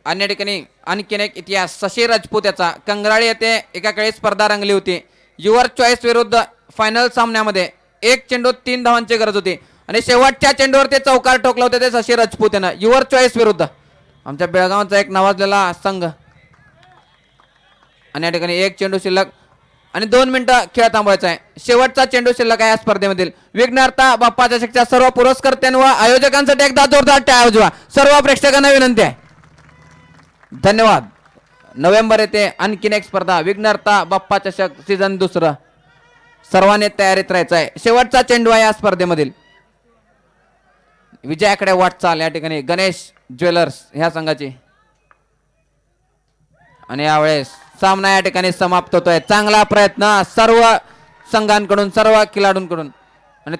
अन्य ठिकाणी आणखीन एक इतिहास शशी राजपूत याचा. कंगराळी येथे एका काळी स्पर्धा रंगली होती. युअर चॉईस विरुद्ध फायनल सामन्यामध्ये 1 चेंडूत 3 धावांची गरज होती. आणि शेवटच्या चेंडूवर ते चौकार ठोकला होते ते शशी राजपूत यानं. युअर चॉईस विरुद्ध आमच्या बेळगावचा एक नावाजलेला संघ. आणि या ठिकाणी 1 चेंडू शिल्लक आणि 2 मिनिटं खेळ थांबवायचा आहे. शेवटचा चेंडू शिल्लक आहे या स्पर्धेमधील. विघ्नहर्ता बाप्पा चषकच्या सर्व पुरस्कर्त्यांना व आयोजकांसाठी एकदा जोरदार टाळ्या वाजवा. सर्व प्रेक्षकांना विनंती आहे. धन्यवाद. नोव्हेंबर येथे आणखीन एक स्पर्धा विघ्नहर्ता बाप्पा चषक सीझन 2. सर्वांनी तयारीत राहायचं आहे. शेवटचा चेंडू आहे या स्पर्धेमधील. विजयाकडे वाटचाल या ठिकाणी गणेश ज्वेलर्स ह्या संघाची. आणि यावेळेस सामना या ठिकाणी समाप्त होतोय. चांगला प्रयत्न सर्व संघांकडून सर्व खेळाडूंकडून.